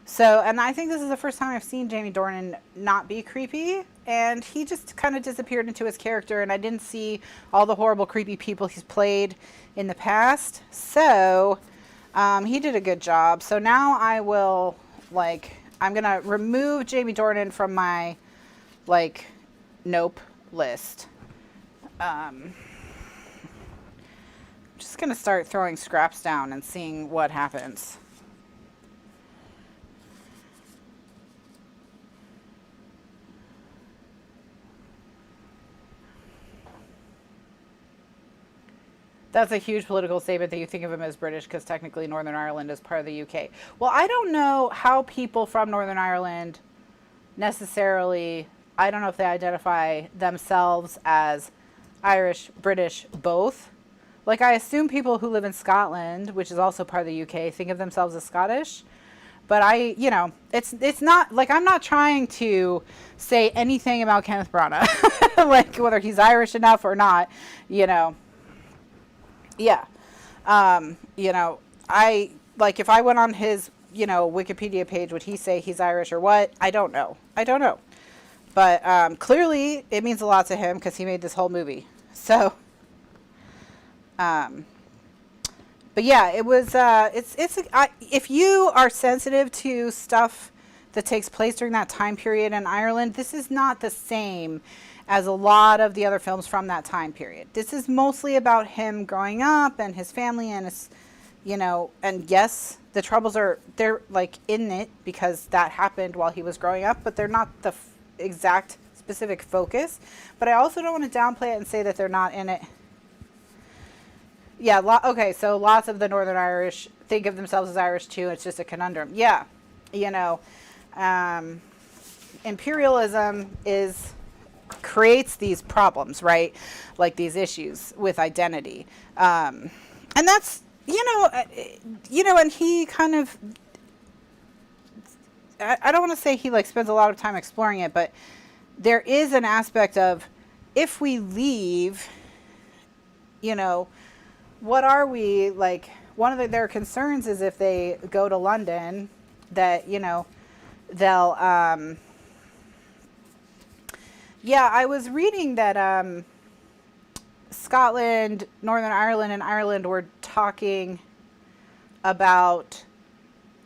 So, and I think this is the first time I've seen Jamie Dornan not be creepy, and he just kind of disappeared into his character, and I didn't see all the horrible, creepy people he's played in the past. So, he did a good job. So now I will, like, I'm going to remove Jamie Dornan from my, like, nope list. Just going to start throwing scraps down and seeing what happens. That's a huge political statement that you think of him as British, because technically Northern Ireland is part of the UK. Well, I don't know how people from Northern Ireland necessarily, I don't know if they identify themselves as Irish, British, both. Like, I assume people who live in Scotland, which is also part of the UK, think of themselves as Scottish. But you know, it's not, like, I'm not trying to say anything about Kenneth Branagh, like, whether he's Irish enough or not, you know. Yeah. You know, if I went on his, you know, Wikipedia page, would he say he's Irish or what? I don't know. But clearly it means a lot to him because he made this whole movie. So, but yeah, it was, if you are sensitive to stuff that takes place during that time period in Ireland, this is not the same as a lot of the other films from that time period. This is mostly about him growing up and his family and his, you know, and yes, the troubles they're like in it because that happened while he was growing up, but they're not the exact specific focus. But I also don't want to downplay it and say that they're not in it. Yeah, okay, so lots of the Northern Irish think of themselves as Irish too. It's just a conundrum. Yeah, you know, imperialism creates these problems, right? Like these issues with identity. And that's, you know, and he kind of, I don't want to say he like spends a lot of time exploring it, but there is an aspect of, if we leave, you know, what are we, like, one of their concerns is if they go to London that, you know, they'll, yeah, I was reading that Scotland, Northern Ireland, and Ireland were talking about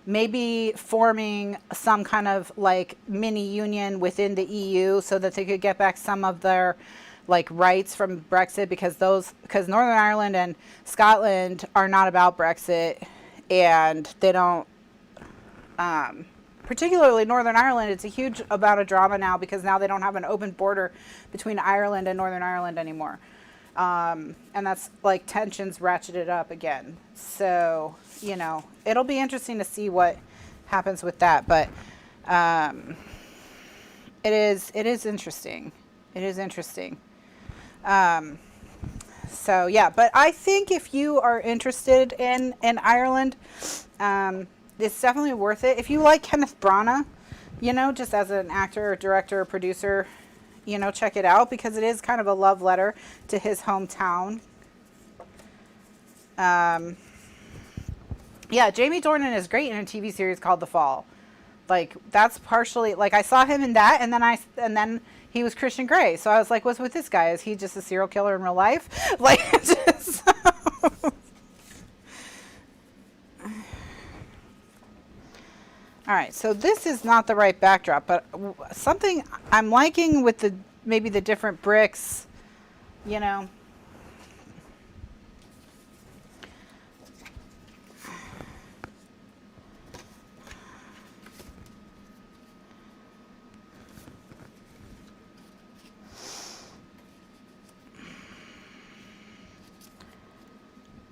maybe forming some kind of like mini union within the EU so that they could get back some of their like rights from Brexit, because Northern Ireland and Scotland are not about Brexit, and they don't, particularly Northern Ireland, it's a huge amount of drama now because now they don't have an open border between Ireland and Northern Ireland anymore. And that's like tensions ratcheted up again. So, you know, it'll be interesting to see what happens with that. But it is interesting. It is interesting. So, yeah, but I think if you are interested in Ireland, it's definitely worth it. If you like Kenneth Branagh, you know, just as an actor or director or producer, you know, check it out because it is kind of a love letter to his hometown. Yeah, Jamie Dornan is great in a TV series called The Fall. Like, that's partially, like, I saw him in that, and then he was Christian Grey. So I was like, what's with this guy? Is he just a serial killer in real life? Like, just... All right, so this is not the right backdrop, but something I'm liking with the, maybe the different bricks, you know.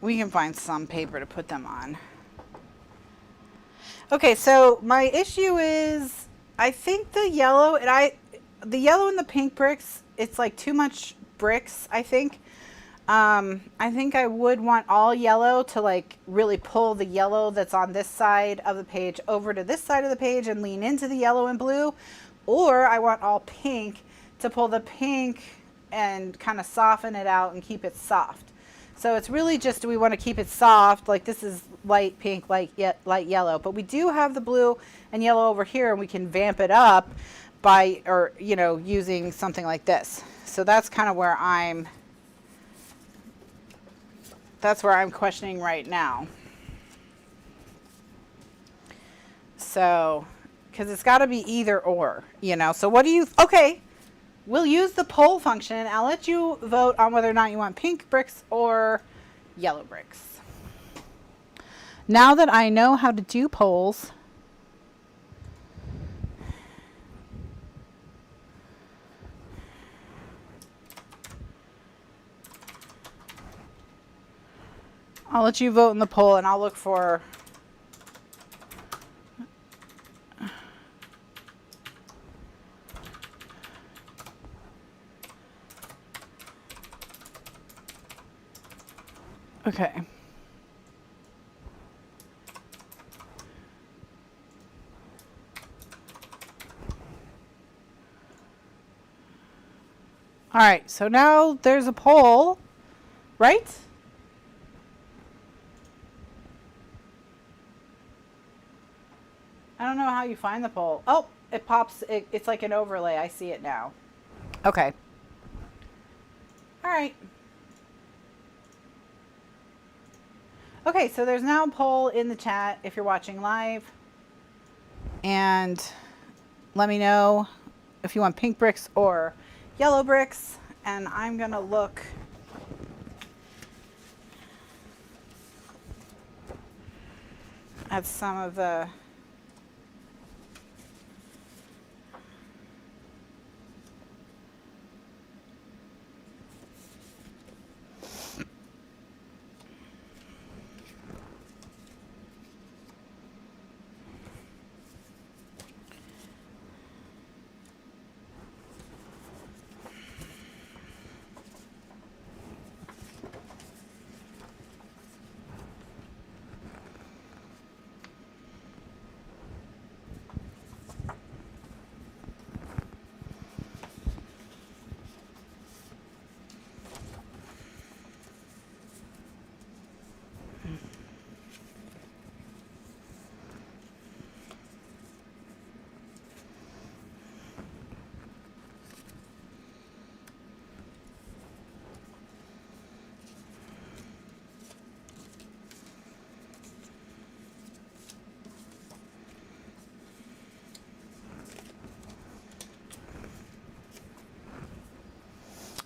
We can find some paper to put them on. Okay, so my issue is, I think the yellow and the pink bricks, it's like too much bricks, I think. I think I would want all yellow to like really pull the yellow that's on this side of the page over to this side of the page and lean into the yellow and blue. Or I want all pink to pull the pink and kind of soften it out and keep it soft. So it's really just, do we want to keep it soft? Like this is light pink, light yellow, but we do have the blue and yellow over here, and we can vamp it up by, or, you know, using something like this. So that's kind of where that's where I'm questioning right now. So, because it's got to be either or, you know. So what do you, okay. We'll use the poll function. I'll let you vote on whether or not you want pink bricks or yellow bricks. Now that I know how to do polls, I'll let you vote in the poll, and I'll look for... Okay. All right, so now there's a poll, right? I don't know how you find the poll. Oh, it pops, it's like an overlay. I see it now. Okay. All right. Okay, so there's now a poll in the chat if you're watching live. And let me know if you want pink bricks or yellow bricks. And I'm going to look at some of the...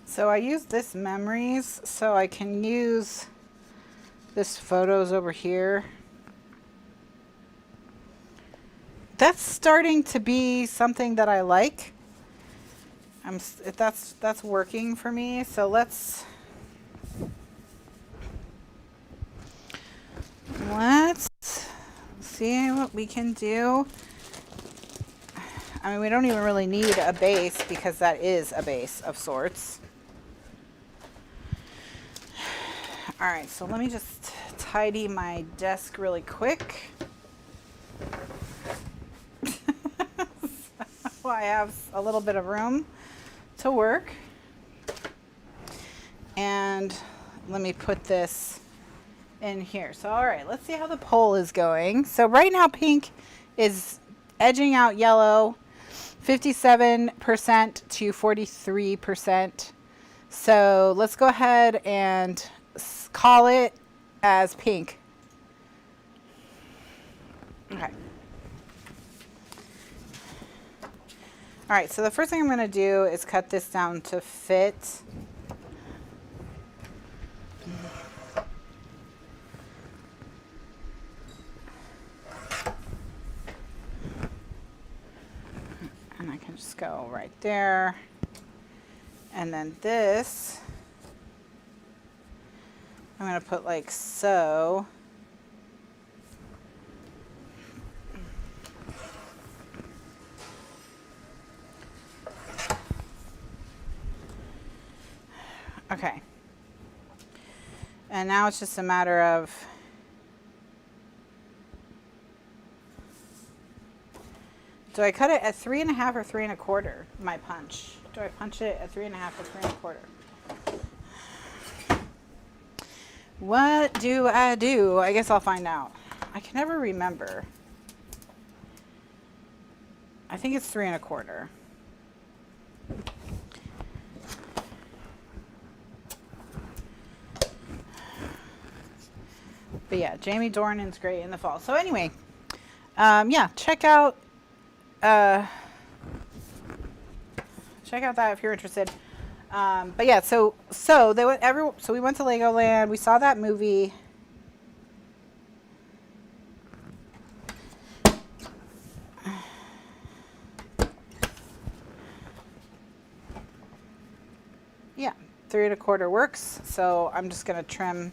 So I use this memories, so I can use this photos over here. That's starting to be something that I like. That's working for me. So let's see what we can do. I mean, we don't even really need a base because that is a base of sorts. All right, so let me just tidy my desk really quick. why I have a little bit of room to work. And let me put this in here. So, all right, let's see how the poll is going. So right now, pink is edging out yellow, 57% to 43%. So let's go ahead and call it as pink. Okay. All right, so the first thing I'm going to do is cut this down to fit. And I can just go right there. And then this, I'm going to put like so. Okay. And now it's just a matter of do I cut it at 3.5 or 3 1/4? My punch. Do I punch it at 3.5 or 3 1/4? What do I do? I guess I'll find out. I can never remember. I think it's 3 1/4. But yeah, Jamie Dornan's great in the fall. So anyway, yeah, check out that if you're interested. But yeah, so we went to Legoland. We saw that movie. Yeah, 3 1/4 works. So I'm just gonna trim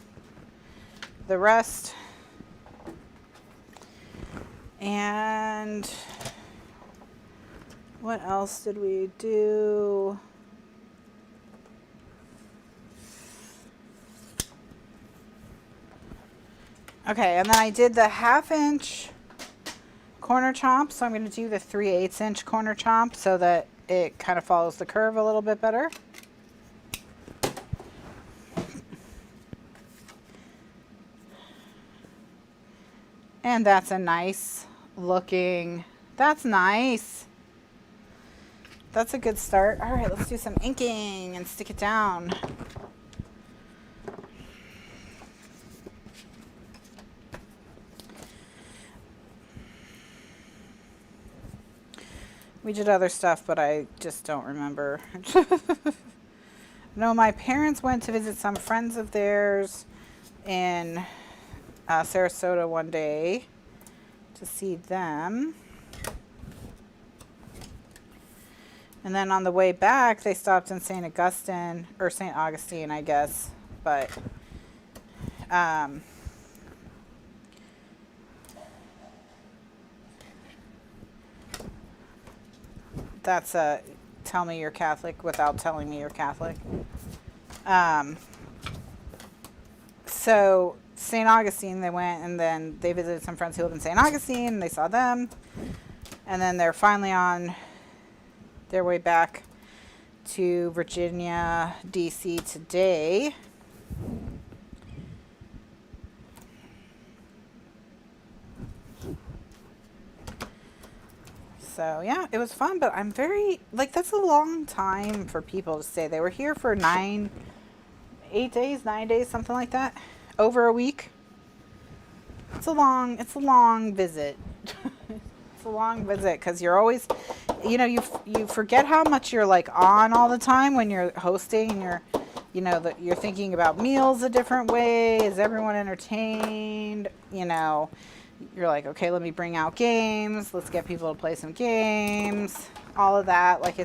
the rest. And what else did we do? Okay, and then I did the 1/2 inch corner chomp. So I'm going to do the 3/8 inch corner chomp so that it kind of follows the curve a little bit better. And that's a nice looking, that's nice. That's a good start. All right, let's do some inking and stick it down. We did other stuff, but I just don't remember. No, my parents went to visit some friends of theirs in Sarasota one day to see them. And then on the way back, they stopped in St. Augustine, or St. Augustine, I guess. But that's a tell me you're Catholic without telling me you're Catholic. So St. Augustine, they went, and then they visited some friends who live in St. Augustine, and they saw them. And then they're finally on their way back to Virginia, D.C. today. So yeah, it was fun, but I'm very, like, that's a long time for people to stay. They were here for 9 days, something like that. Over a week. It's a long visit. It's a long visit because you're always, you know, you forget how much you're like on all the time when you're hosting, and you're, you know, that you're thinking about meals a different way. Is everyone entertained? You know, you're like, okay, let me bring out games. Let's get people to play some games. All of that. Like,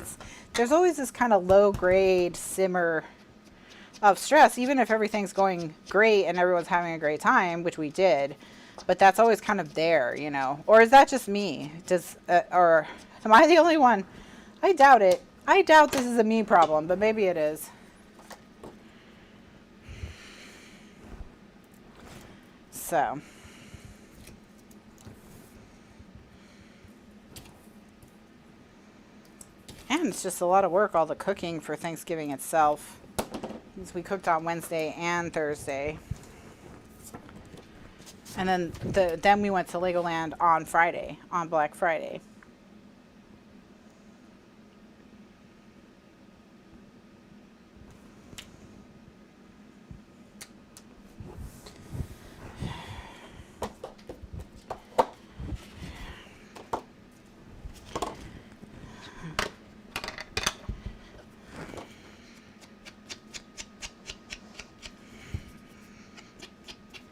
there's always this kind of low grade simmer of stress, even if everything's going great and everyone's having a great time, which we did. But that's always kind of there, you know. Or is that just me? Or am I the only one? I doubt it. I doubt this is a me problem, but maybe it is. So. Again, it's just a lot of work, all the cooking for Thanksgiving itself. Since we cooked on Wednesday and Thursday. And then we went to Legoland on Friday, on Black Friday.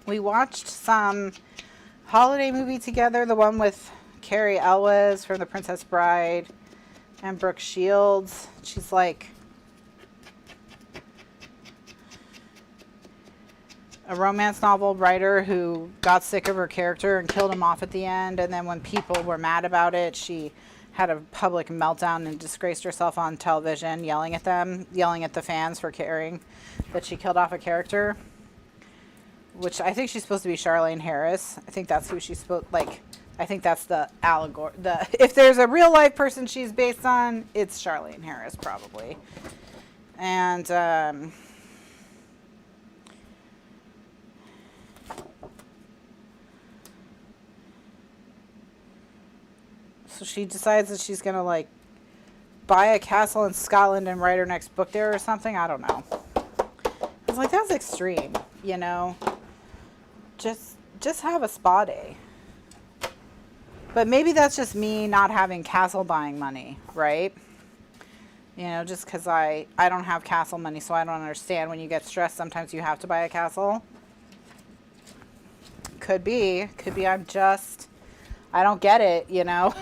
We watched some holiday movie together, the one with Carrie Elwes from The Princess Bride and Brooke Shields. She's like a romance novel writer who got sick of her character and killed him off at the end. And then when people were mad about it, she had a public meltdown and disgraced herself on television, yelling at them, yelling at the fans for caring that she killed off a character. Which I think she's supposed to be Charlaine Harris. I think that's who she's supposed, like, I think that's the allegory. If there's a real life person she's based on, it's Charlaine Harris probably. And so she decides that she's gonna like buy a castle in Scotland and write her next book there or something. I don't know. I was like, that's extreme, you know. Just have a spa day. But maybe that's just me not having castle buying money, right? You know, just because I don't have castle money, so I don't understand when you get stressed, sometimes you have to buy a castle. Could be I don't get it, you know?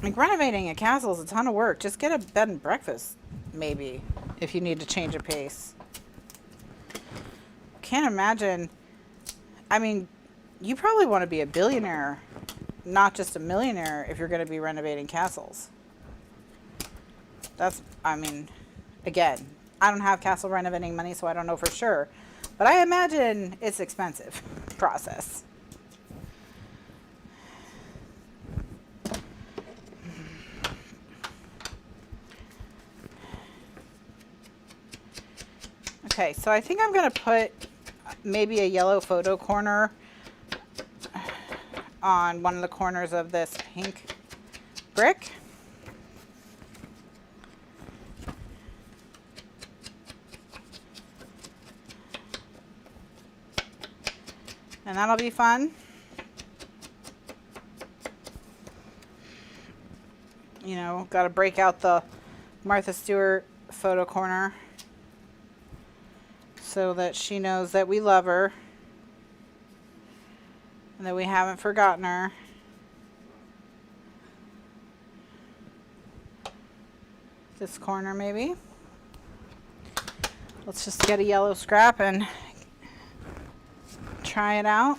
Like, renovating a castle is a ton of work. Just get a bed and breakfast, maybe, if you need to change a pace. Can't imagine. I mean, you probably want to be a billionaire, not just a millionaire, if you're going to be renovating castles. That's, I mean, again, I don't have castle renovating money, so I don't know for sure. But I imagine it's expensive process. Okay, so I think I'm going to put maybe a yellow photo corner on one of the corners of this pink brick. And that'll be fun. You know, got to break out the Martha Stewart photo corner so that she knows that we love her and that we haven't forgotten her. This corner maybe. Let's just get a yellow scrap and try it out.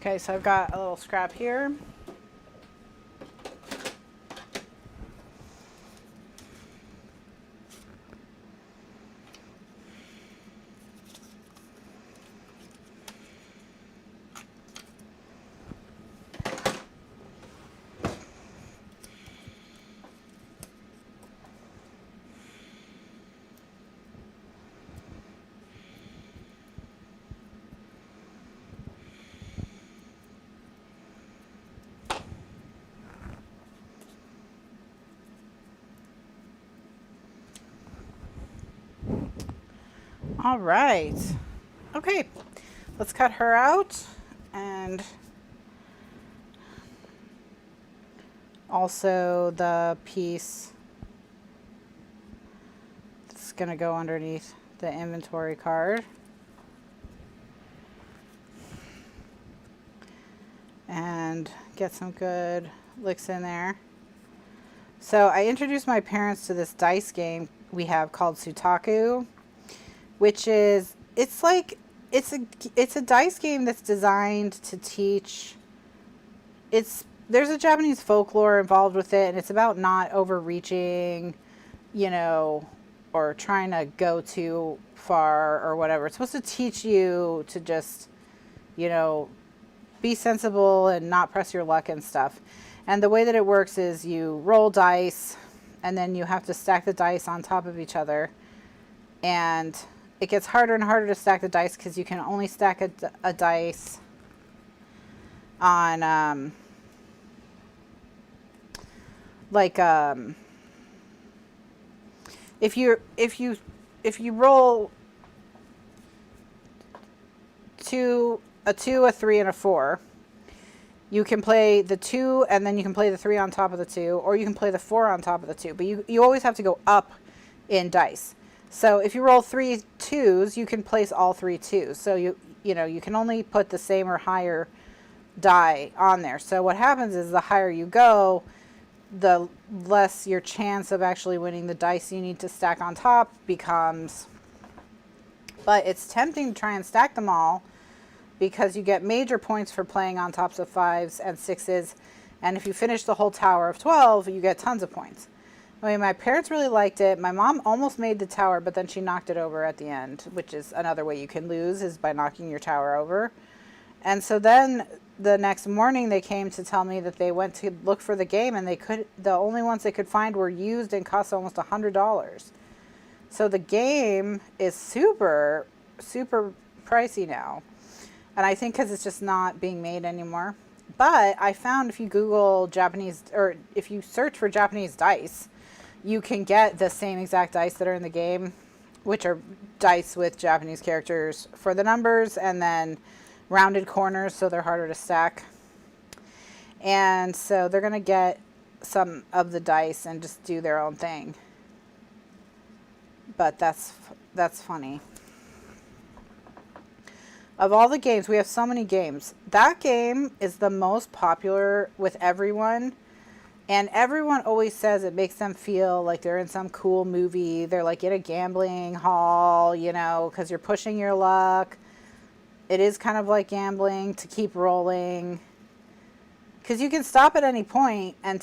Okay, so I've got a little scrap here. All right. Okay, let's cut her out, and also the piece that's going to go underneath the inventory card. And get some good licks in there. So I introduced my parents to this dice game we have called Sutaku, which is, it's a dice game that's designed to teach, it's there's a Japanese folklore involved with it, and it's about not overreaching, you know, or trying to go too far or whatever. It's supposed to teach you to just, you know, be sensible and not press your luck and stuff. And the way that it works is you roll dice, and then you have to stack the dice on top of each other. And it gets harder and harder to stack the dice because you can only stack a dice on if you roll a 2, a 3, and a 4, you can play the 2 and then you can play the 3 on top of the 2, or you can play the 4 on top of the 2, but you always have to go up in dice. So if you roll 3 2s, you can place all 3 2s. So you know, you can only put the same or higher die on there. So what happens is the higher you go, the less your chance of actually winning the dice you need to stack on top becomes. But it's tempting to try and stack them all because you get major points for playing on tops of 5s and 6s. And if you finish the whole tower of 12, you get tons of points. I mean, my parents really liked it. My mom almost made the tower, but then she knocked it over at the end, which is another way you can lose, is by knocking your tower over. And so then the next morning they came to tell me that they went to look for the game, and the only ones they could find were used and cost almost $100. So the game is super, super pricey now. And I think because it's just not being made anymore. But I found if you Google Japanese, or if you search for Japanese dice, you can get the same exact dice that are in the game, which are dice with Japanese characters for the numbers and then rounded corners, so they're harder to stack. And so they're going to get some of the dice and just do their own thing. But that's funny. Of all the games, we have so many games. That game is the most popular with everyone. And everyone always says it makes them feel like they're in some cool movie. They're like in a gambling hall, you know, because you're pushing your luck. It is kind of like gambling to keep rolling. Because you can stop at any point and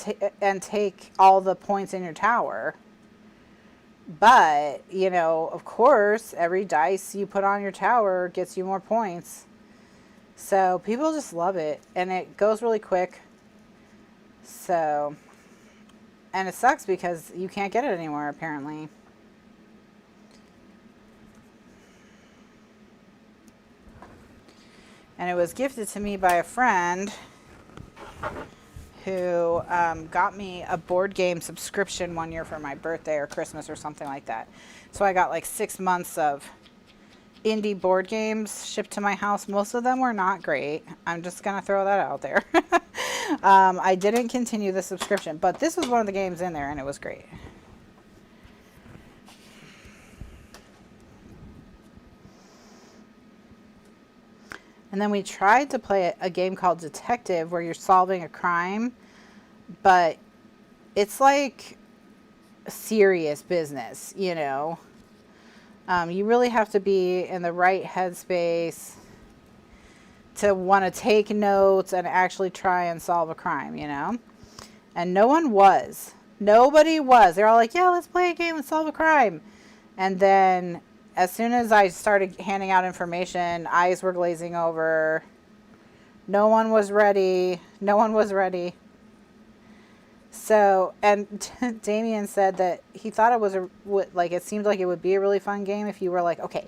take all the points in your tower. But, you know, of course, every dice you put on your tower gets you more points. So people just love it. And it goes really quick. So, and it sucks because you can't get it anymore, apparently. And it was gifted to me by a friend who got me a board game subscription one year for my birthday or Christmas or something like that. So I got like 6 months of indie board games shipped to my house. Most of them were not great. I'm just going to throw that out there. I didn't continue the subscription, but this was one of the games in there and it was great. And then we tried to play a game called Detective where you're solving a crime, but it's like serious business, you know. You really have to be in the right headspace to want to take notes and actually try and solve a crime, you know. And no one was. Nobody was. They're all like, yeah, let's play a game and solve a crime. And then as soon as I started handing out information, eyes were glazing over. No one was ready. No one was ready. So, and Damien said that he thought it was it seemed like it would be a really fun game if you were like, okay,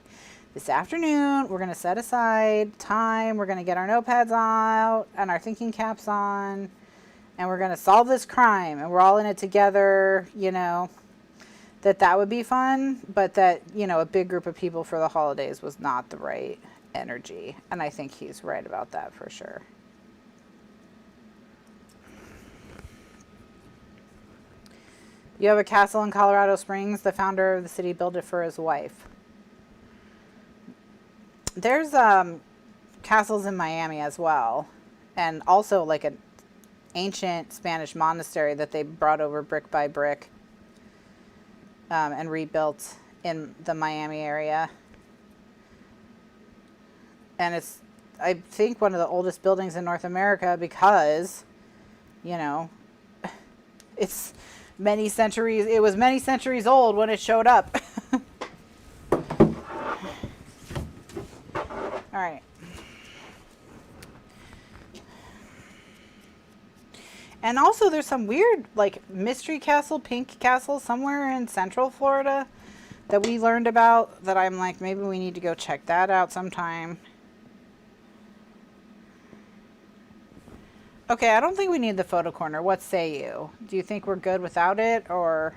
this afternoon we're going to set aside time. We're going to get our notepads out and our thinking caps on, and we're going to solve this crime, and we're all in it together, you know. That would be fun, but that, you know, a big group of people for the holidays was not the right energy. And I think he's right about that for sure. You have a castle in Colorado Springs. The founder of the city built it for his wife. There's castles in Miami as well. And also like an ancient Spanish monastery that they brought over brick by brick. And rebuilt in the Miami area. And it's, I think, one of the oldest buildings in North America because you know, it's many centuries, it was many centuries old when it showed up. All right. And also there's some weird like mystery castle, pink castle somewhere in Central Florida that we learned about that I'm like, maybe we need to go check that out sometime. Okay, I don't think we need the photo corner. What say you? Do you think we're good without it, or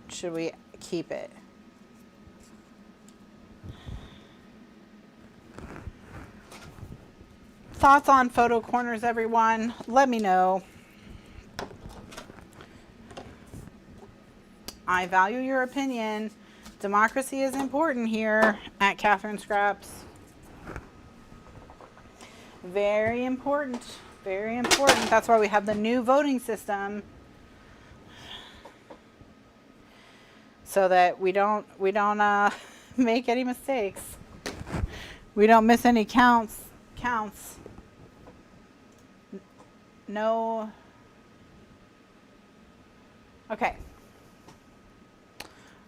should we keep it? Thoughts on photo corners, everyone? Let me know. I value your opinion. Democracy is important here at Kathryn Scraps. Very important. Very important. That's why we have the new voting system. So that we don't make any mistakes. We don't miss any counts. No. Okay.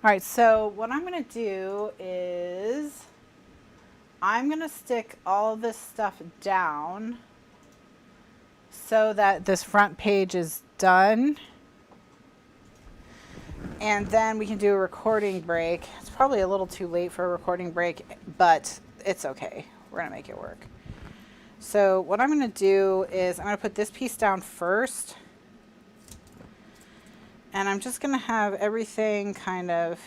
All right, so what I'm going to do is I'm going to stick all this stuff down so that this front page is done. And then we can do a recording break. It's probably a little too late for a recording break, but it's okay. We're going to make it work. So what I'm going to do is I'm going to put this piece down first. And I'm just going to have everything kind of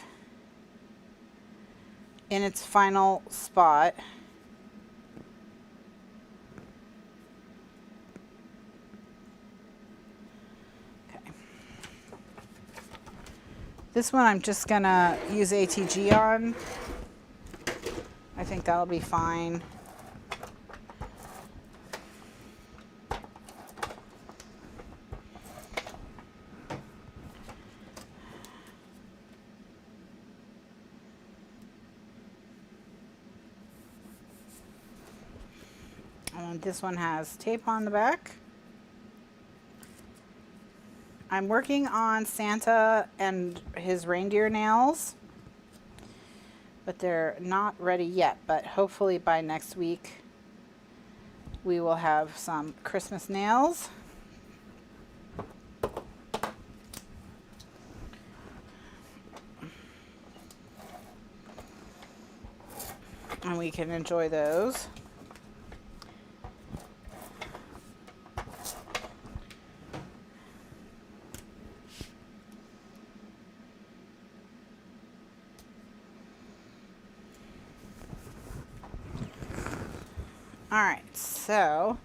in its final spot. Okay. This one I'm just going to use ATG on. I think that'll be fine. And this one has tape on the back. I'm working on Santa and his reindeer nails, but they're not ready yet. But hopefully by next week, we will have some Christmas nails. And we can enjoy those. All right, so,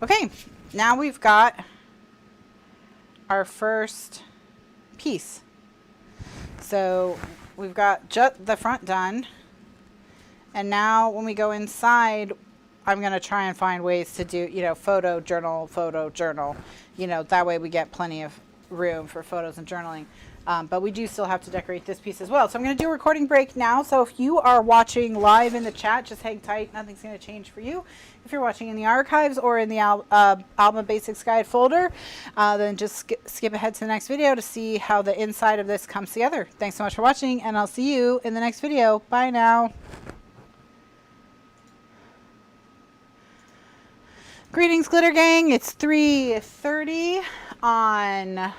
okay, now we've got our first piece. So we've got just the front done. And now when we go inside, I'm going to try and find ways to do, you know, photo journal, you know, that way we get plenty of room for photos and journaling. But we do still have to decorate this piece as well. So I'm going to do a recording break now. So if you are watching live in the chat, just hang tight. Nothing's going to change for you. If you're watching in the archives or in the Album Basics Guide folder, then just skip ahead to the next video to see how the inside of this comes together. Thanks so much for watching, and I'll see you in the next video. Bye now. Greetings, Glitter Gang. It's 3:30 on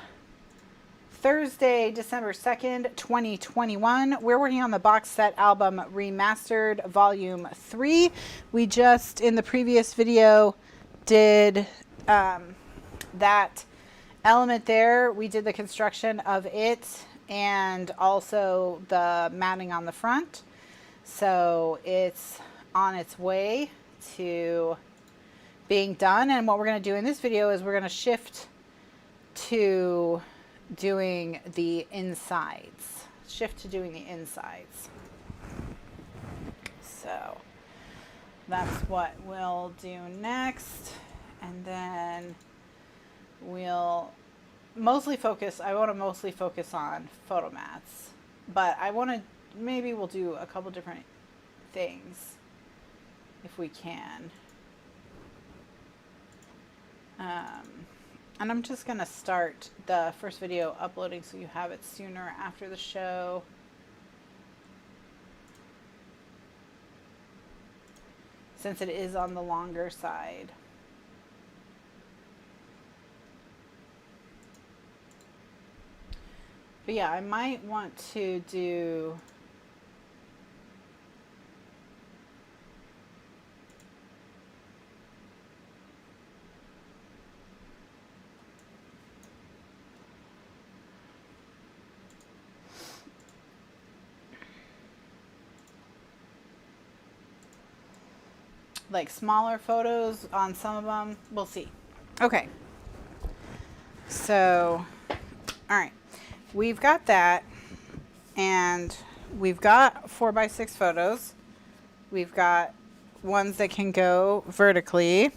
Thursday, December 2nd, 2021. We're working on the box set album Remastered Volume 3. We just, in the previous video, did that element there. We did the construction of it and also the matting on the front. So it's on its way to being done. And what we're going to do in this video is we're going to shift to doing the insides. So that's what we'll do next. And then we'll mostly focus, I want to mostly focus on photo mats, but I want to, maybe we'll do a couple different things if we can. And I'm just going to start the first video uploading so you have it sooner after the show. Since it is on the longer side. But yeah, I might want to do like smaller photos on some of them. We'll see. Okay. So, all right. We've got that, and we've got 4x6 photos. We've got ones that can go vertically.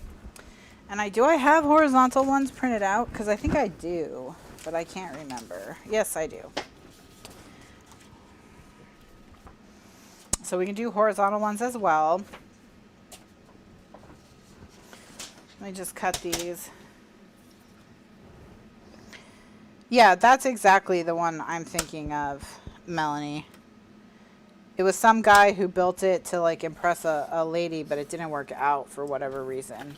And I have horizontal ones printed out? Because I think I do, but I can't remember. Yes, I do. So we can do horizontal ones as well. Let me just cut these. Yeah, that's exactly the one I'm thinking of, Melanie. It was some guy who built it to like impress a lady, but it didn't work out for whatever reason.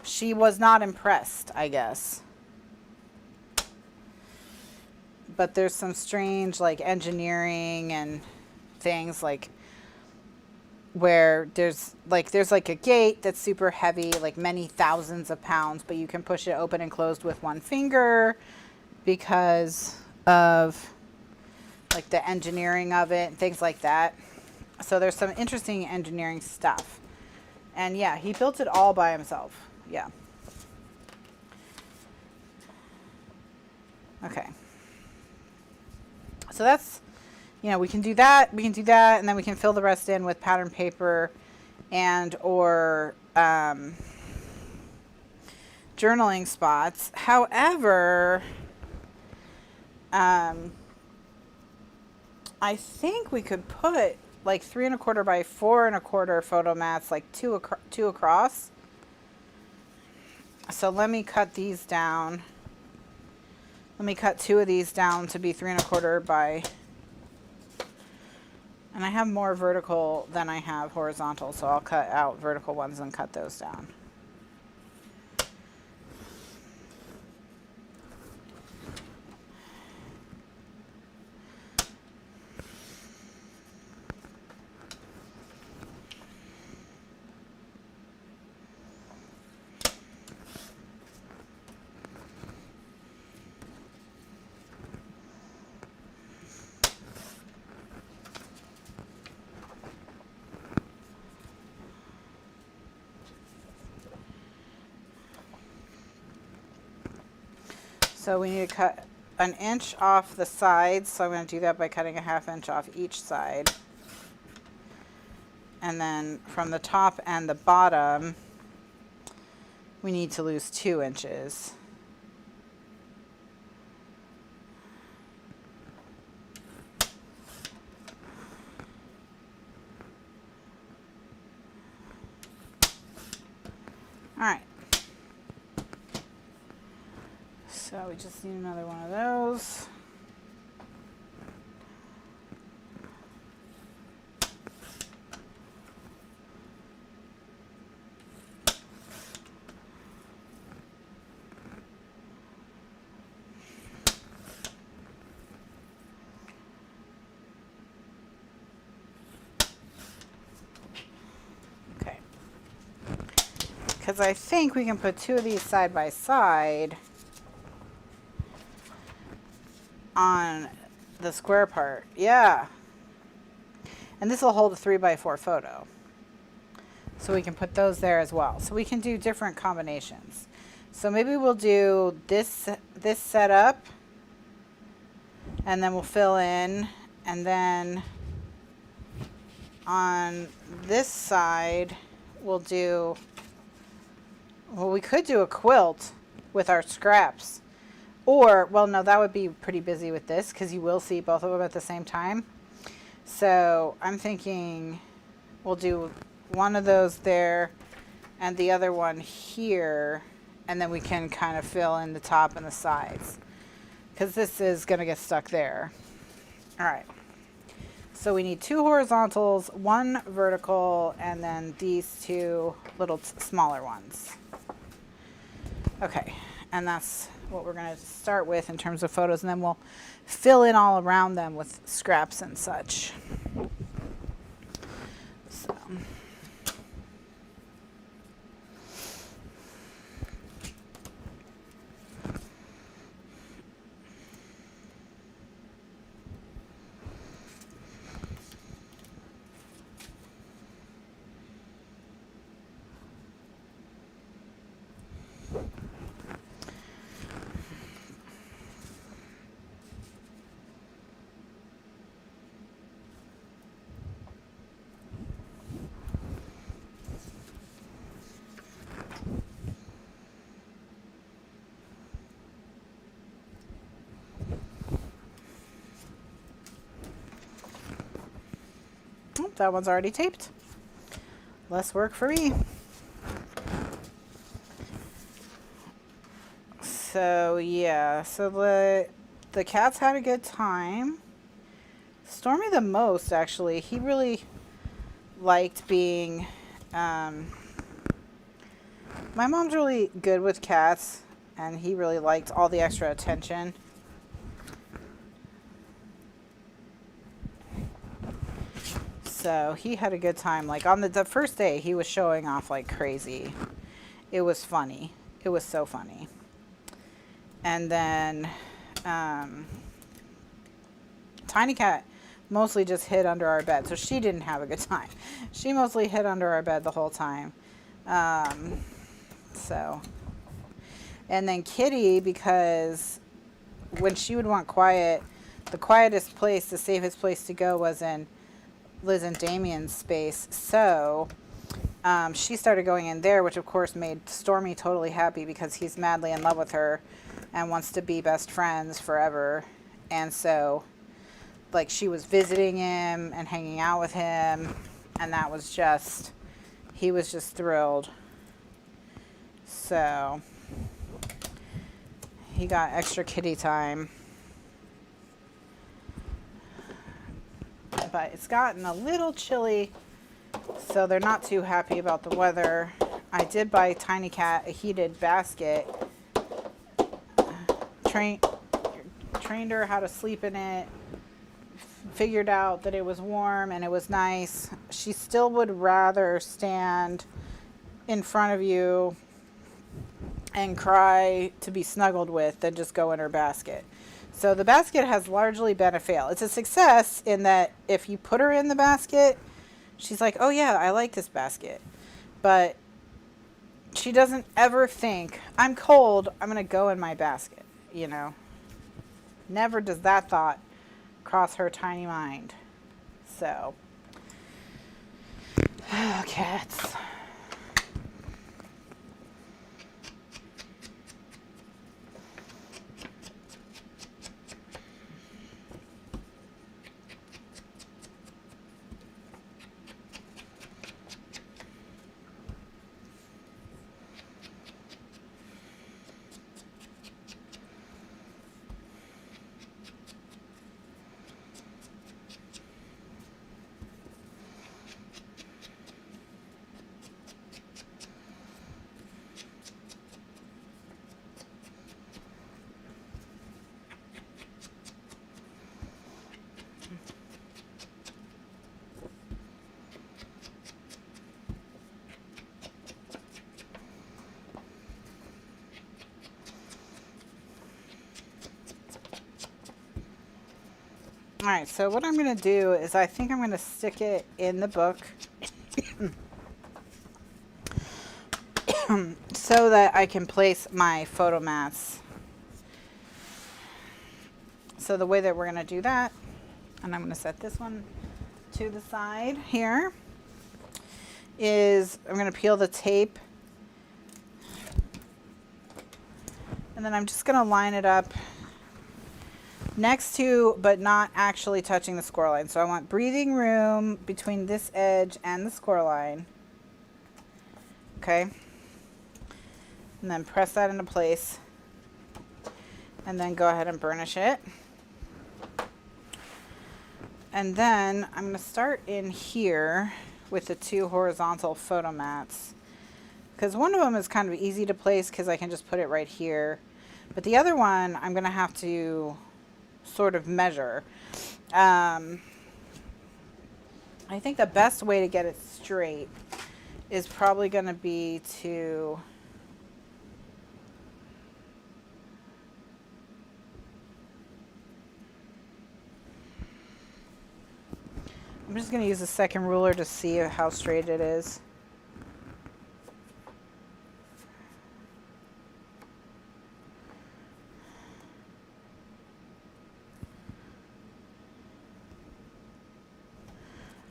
She was not impressed, I guess. But there's some strange like engineering and things like where there's like a gate that's super heavy, like many thousands of pounds, but you can push it open and closed with one finger because of like the engineering of it and things like that. So there's some interesting engineering stuff. And yeah, he built it all by himself. Yeah. Okay. So that's, you know, we can do that, and then we can fill the rest in with pattern paper and or journaling spots. However, I think we could put like 3 1/4 by 4 1/4 photo mats, like two across. So let me cut these down. Let me cut 2 of these down to be 3 1/4 by, and I have more vertical than I have horizontal, so I'll cut out vertical ones and cut those down. So we need to cut 1 inch off the sides. So I'm going to do that by cutting a 1/2 inch off each side. And then from the top and the bottom, we need to lose 2 inches. All right. So we just need another one of those. Okay. Because I think we can put 2 of these side by side on the square part. Yeah. And this will hold a 3 by 4 photo. So we can put those there as well. So we can do different combinations. So maybe we'll do this setup, and then we'll fill in, and then on this side we'll do, well, we could do a quilt with our scraps. Or, well, no, that would be pretty busy with this because you will see both of them at the same time. So I'm thinking we'll do one of those there and the other one here and then we can kind of fill in the top and the sides, because this is going to get stuck there. All right. So we need 2 horizontals, 1 vertical, and then these 2 little smaller ones. Okay, and that's what we're going to start with in terms of photos, and then we'll fill in all around them with scraps and such. So. Oh, that one's already taped. Less work for me. So yeah, so the cats had a good time. Stormy the most, actually. He really liked being, my mom's really good with cats, and he really liked all the extra attention. So he had a good time. Like on the first day, he was showing off like crazy. It was funny. It was so funny. And then Tiny Cat mostly just hid under our bed. So she didn't have a good time. She mostly hid under our bed the whole time. So. And then Kitty, because when she would want quiet, the quietest place, the safest place to go was in Liz and Damien's space. So she started going in there, which of course made Stormy totally happy because he's madly in love with her and wants to be best friends forever. And so like she was visiting him and hanging out with him, and that was just, he was just thrilled. So he got extra kitty time. But it's gotten a little chilly, so they're not too happy about the weather. I did buy Tiny Cat a heated basket. Trained her how to sleep in it. Figured out that it was warm and it was nice. She still would rather stand in front of you and cry to be snuggled with than just go in her basket. So the basket has largely been a fail. It's a success in that if you put her in the basket, she's like, oh yeah, I like this basket. But she doesn't ever think, I'm cold, I'm going to go in my basket, you know. Never does that thought cross her tiny mind. So, cats. All right, so what I'm going to do is I think I'm going to stick it in the book so that I can place my photo mats. So the way that we're going to do that, and I'm going to set this one to the side here, is I'm going to peel the tape, and then I'm just going to line it up next to, but not actually touching the score line. So I want breathing room between this edge and the score line. Okay. And then press that into place. And then go ahead and burnish it. And then I'm going to start in here with the 2 horizontal photo mats. Because one of them is kind of easy to place because I can just put it right here. But the other one, I'm going to have to sort of measure. I think the best way to get it straight is probably going to be to... I'm just going to use a second ruler to see how straight it is.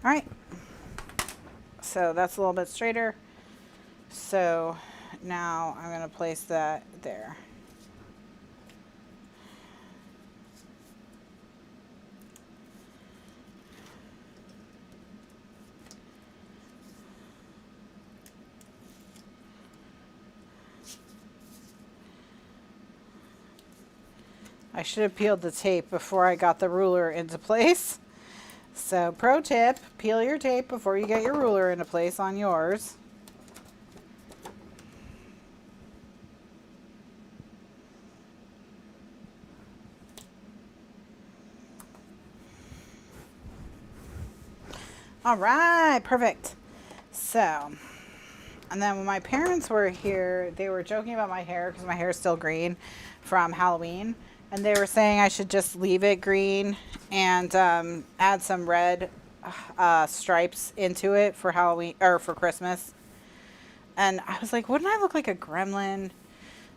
All right, so that's a little bit straighter. So now I'm going to place that there. I should have peeled the tape before I got the ruler into place. So pro tip, peel your tape before you get your ruler into place on yours. All right, perfect. So, and then when my parents were here, they were joking about my hair because my hair is still green from Halloween. And they were saying I should just leave it green and add some red stripes into it for Halloween or for Christmas. And I was like, wouldn't I look like a gremlin?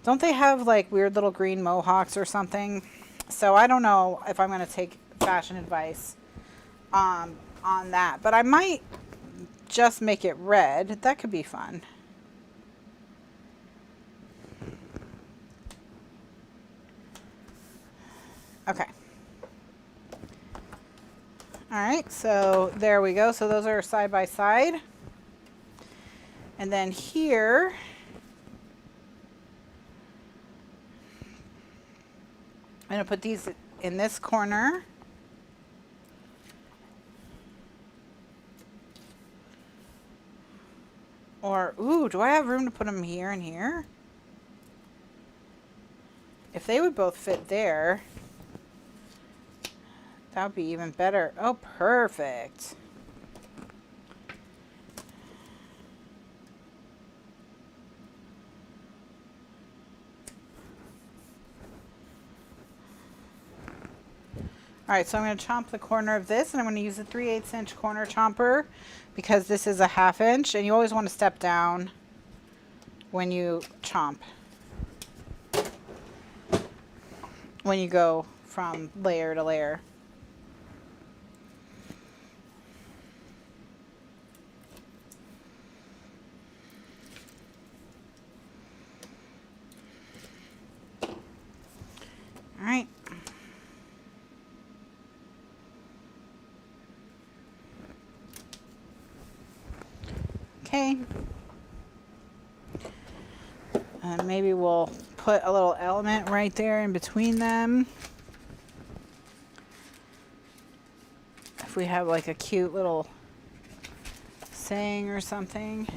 Don't they have like weird little green mohawks or something? So I don't know if I'm going to take fashion advice on that. But I might just make it red. That could be fun. Okay. All right, so there we go. So those are side by side. And then here, I'm going to put these in this corner. Or, ooh, do I have room to put them here and here? If they would both fit there, that would be even better. Oh, perfect. All right, so I'm going to chomp the corner of this, and I'm going to use a 3/8 inch corner chomper because this is a 1/2 inch, and you always want to step down when you chomp, when you go from layer to layer. All right. Okay. And maybe we'll put a little element right there in between them. If we have like a cute little saying or something.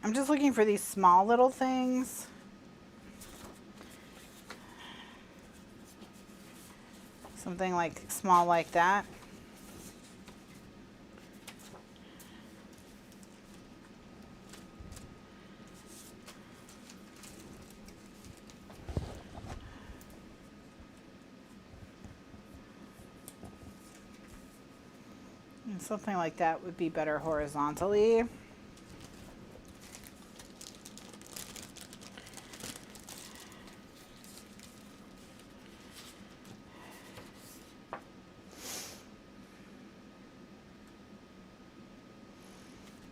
I'm just looking for these small little things. Something like small like that. And something like that would be better horizontally.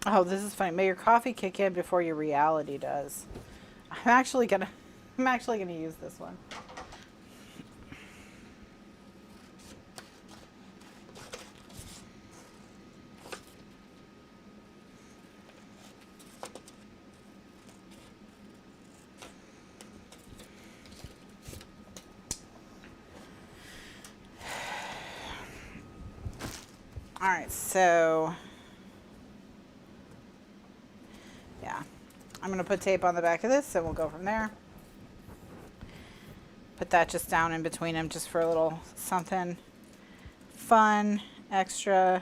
Oh, this is funny. May your coffee kick in before your reality does. I'm actually gonna use this one. All right, so yeah, I'm gonna put tape on the back of this and we'll go from there. Put that just down in between them just for a little something fun, extra.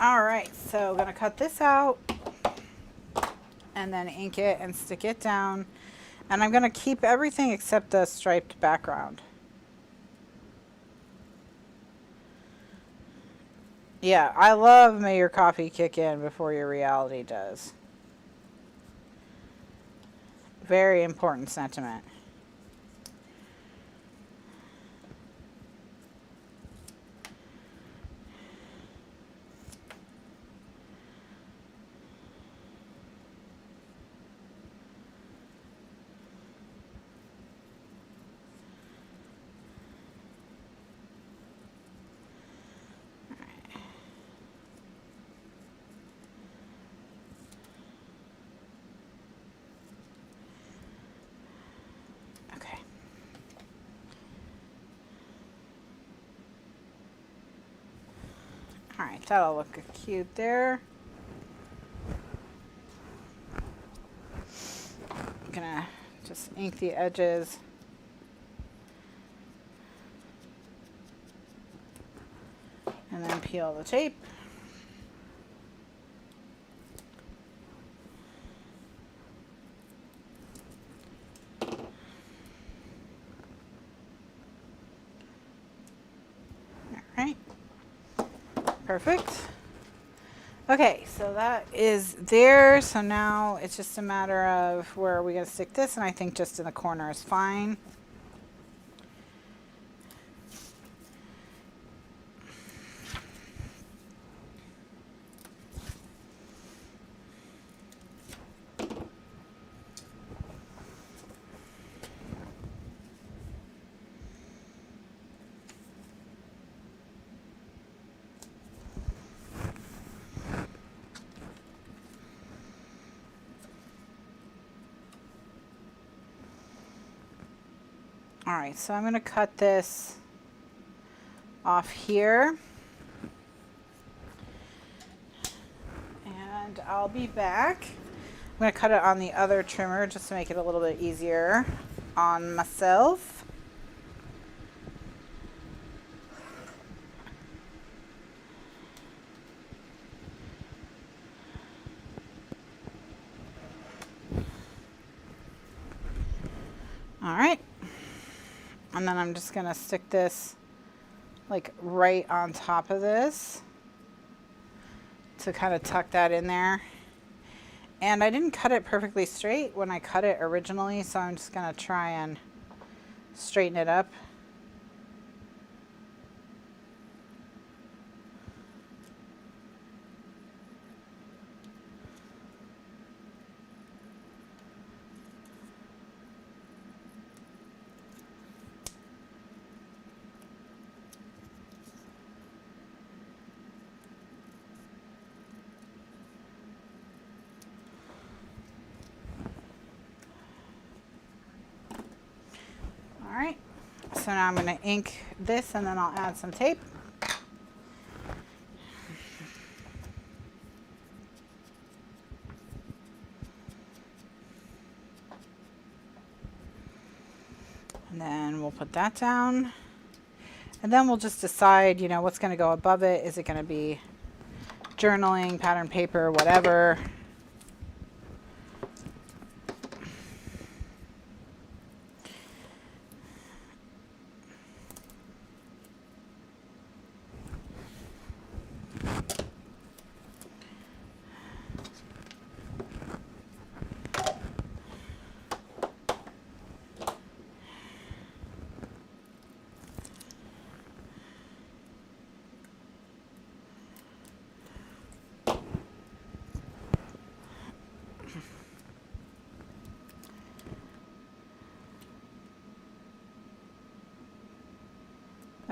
All right, so I'm gonna cut this out and then ink it and stick it down. And I'm gonna keep everything except the striped background. Yeah, I love May Your Coffee Kick In Before Your Reality Does. Very important sentiment. All right, that'll look cute there. I'm gonna just ink the edges. And then peel the tape. All right. Perfect. Okay, so that is there. So now it's just a matter of where are we going to stick this, and I think just in the corner is fine. All right, so I'm going to cut this off here. And I'll be back. I'm going to cut it on the other trimmer just to make it a little bit easier on myself. All right. And then I'm just gonna stick this like right on top of this to kind of tuck that in there. And I didn't cut it perfectly straight when I cut it originally, so I'm just gonna try and straighten it up. So now I'm going to ink this and then I'll add some tape. And then we'll put that down. And then we'll just decide, you know, what's going to go above it. Is it going to be journaling, pattern paper, whatever.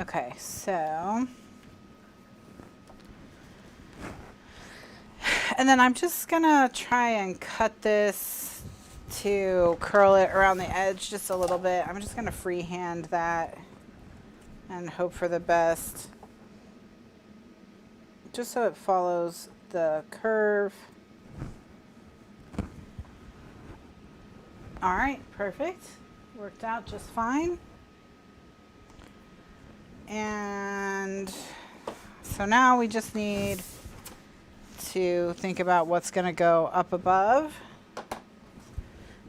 Okay, so, and then I'm just gonna try and cut this to curl it around the edge just a little bit. I'm just gonna freehand that and hope for the best, just so it follows the curve. All right, perfect. Worked out just fine. And so now we just need to think about what's going to go up above,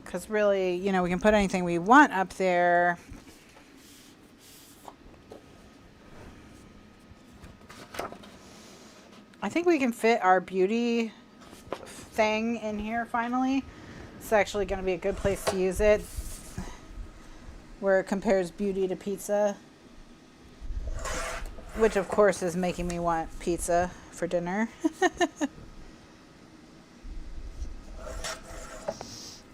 because really, you know, we can put anything we want up there. I think we can fit our beauty thing in here finally. It's actually going to be a good place to use it, where it compares beauty to pizza, which of course is making me want pizza for dinner.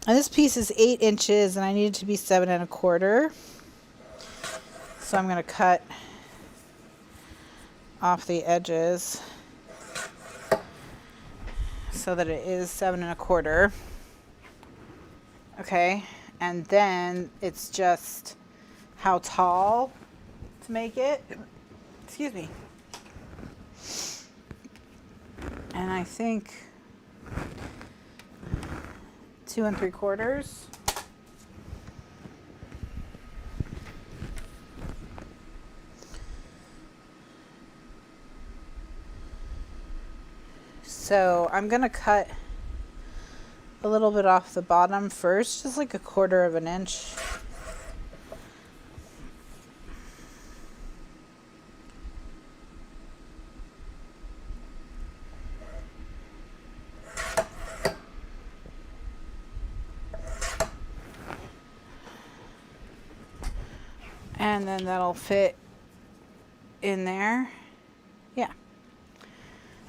And this piece is 8 inches and I need it to be 7 1/4. So I'm going to cut off the edges so that it is 7 1/4. Okay, and then it's just how tall to make it. Excuse me. And I think 2 3/4. So I'm gonna cut a little bit off the bottom first, just like 1/4 of an inch. And then that'll fit in there. Yeah.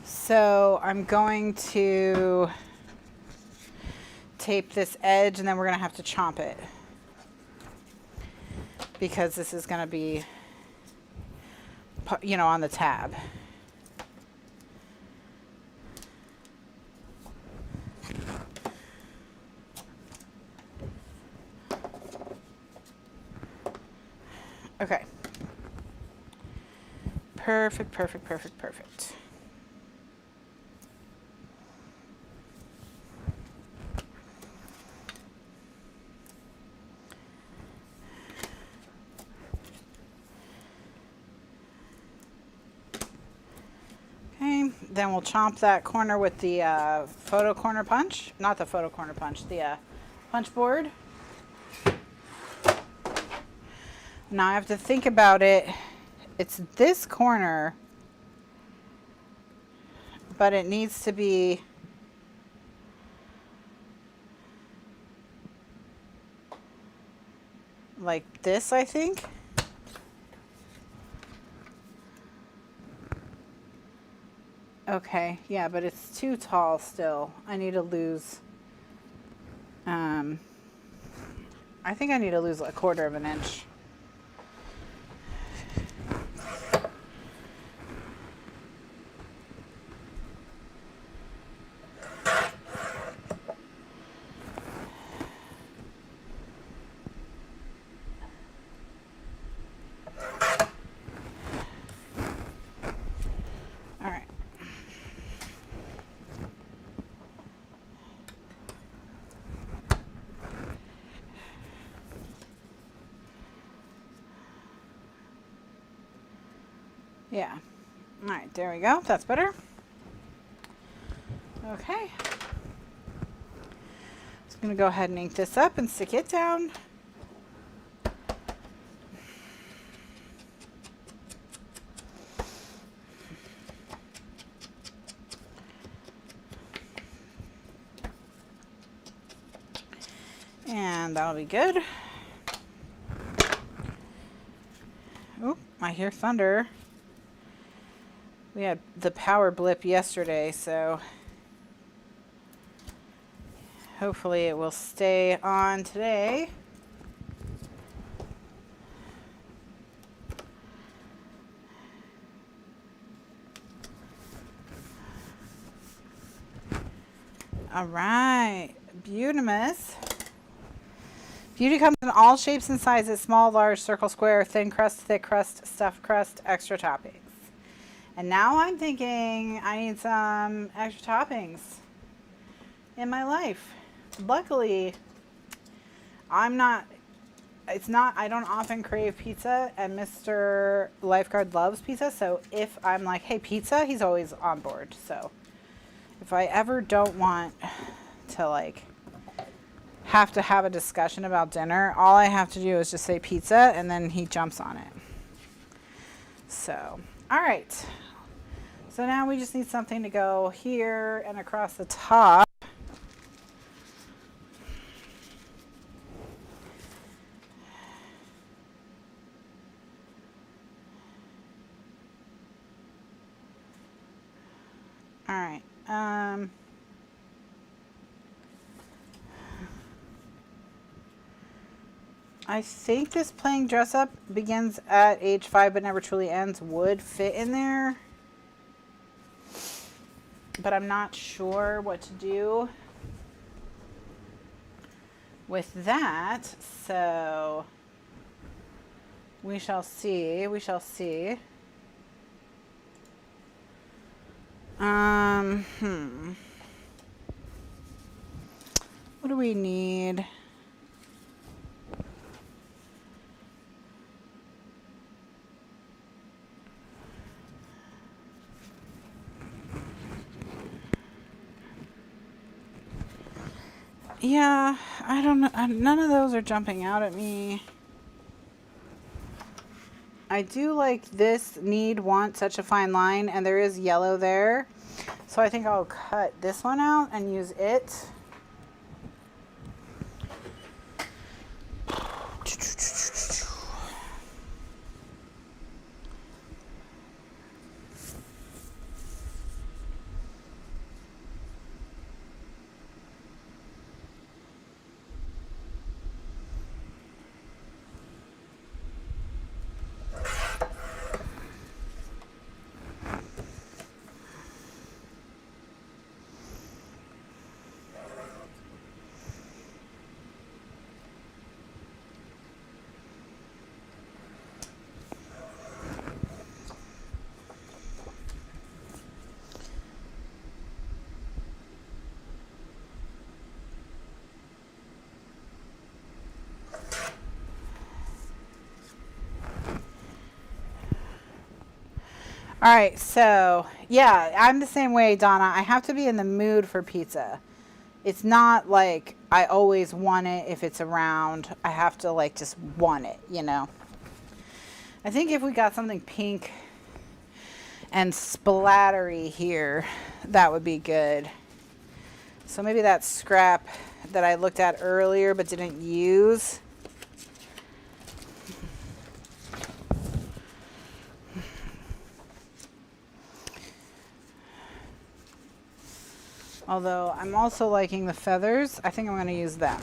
So I'm going to tape this edge and then we're going to have to chomp it, because this is going to be, you know, on the tab. Okay. Perfect, perfect, perfect, perfect. Okay, then we'll chomp that corner with the photo corner punch. Not the photo corner punch, the punch board. Now I have to think about it. It's this corner, but it needs to be like this, I think. Okay, yeah, but it's too tall still. I need to lose, I think I need to lose 1/4 of an inch. Yeah. All right, there we go. That's better. Okay. So I'm going to go ahead and ink this up and stick it down. And that'll be good. Oh, I hear thunder. We had the power blip yesterday, so hopefully it will stay on today. All right, Beautimus. Beauty comes in all shapes and sizes, small, large, circle, square, thin crust, thick crust, stuffed crust, extra toppings. And now I'm thinking I need some extra toppings in my life. Luckily, I don't often crave pizza, and Mr. Lifeguard loves pizza, so if I'm like, hey, pizza, he's always on board. So if I ever don't want to like have to have a discussion about dinner, all I have to do is just say pizza, and then he jumps on it. So, all right. So now we just need something to go here and across the top. All right. I think this playing dress up begins at age 5 but never truly ends would fit in there. But I'm not sure what to do with that. So we shall see. We shall see. What do we need? Yeah, I don't know. None of those are jumping out at me. I do like this need, want, such a fine line, and there is yellow there. So I think I'll cut this one out and use it. All right, so yeah, I'm the same way, Donna. I have to be in the mood for pizza. It's not like I always want it if it's around. I have to like just want it, you know. I think if we got something pink and splattery here, that would be good. So maybe that scrap that I looked at earlier but didn't use. Although I'm also liking the feathers. I think I'm going to use them.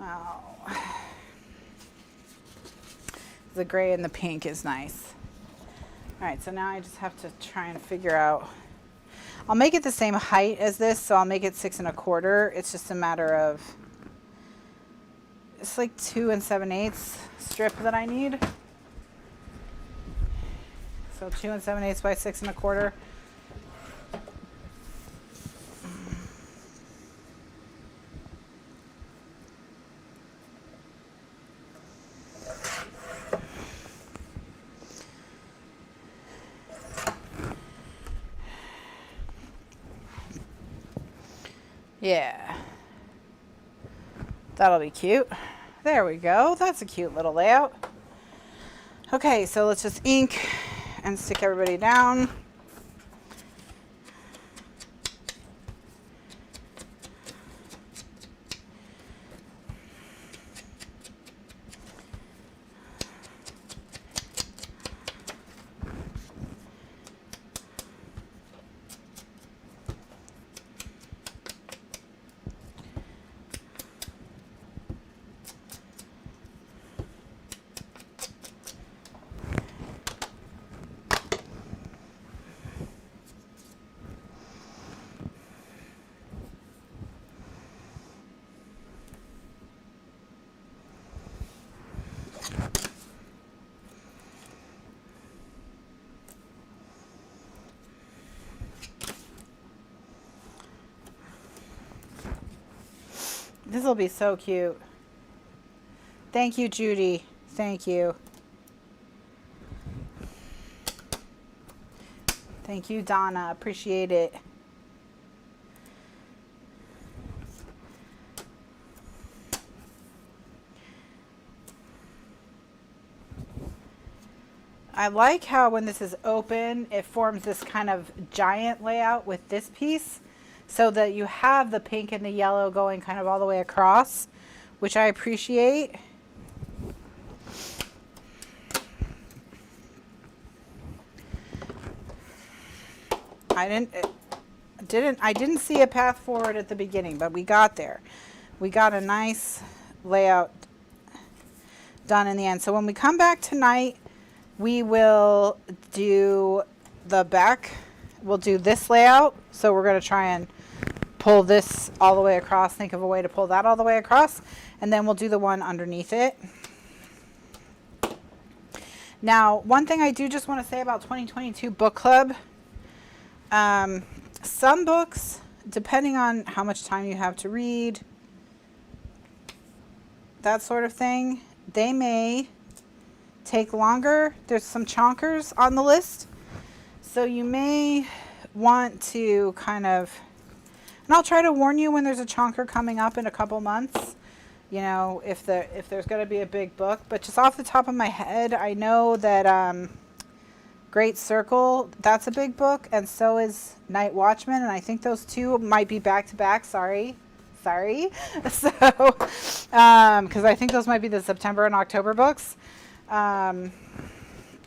Oh. The gray and the pink is nice. All right, so now I just have to try and figure out. I'll make it the same height as this, so I'll make it 6 1/4. It's just a matter of, it's like 2 7/8 strip that I need. So 2 7/8 by 6 1/4. Yeah, that'll be cute. There we go. That's a cute little layout. Okay, so let's just ink and stick everybody down. This will be so cute. Thank you, Judy. Thank you. Thank you, Donna. Appreciate it. I like how when this is open, it forms this kind of giant layout with this piece, so that you have the pink and the yellow going kind of all the way across, which I appreciate. I didn't see a path forward at the beginning, but we got there. We got a nice layout done in the end. So when we come back tonight, we will do the back. We'll do this layout. So we're going to try and pull this all the way across. Think of a way to pull that all the way across. And then we'll do the one underneath it. Now, one thing I do just want to say about 2022 book club. Some books, depending on how much time you have to read, that sort of thing, they may take longer. There's some chonkers on the list, so you may want to kind of, and I'll try to warn you when there's a chonker coming up in a couple months, you know, if there's going to be a big book. But just off the top of my head, I know that Great Circle, that's a big book, and so is Night Watchman, and I think those two might be back to back. Sorry. So, because I think those might be the September and October books.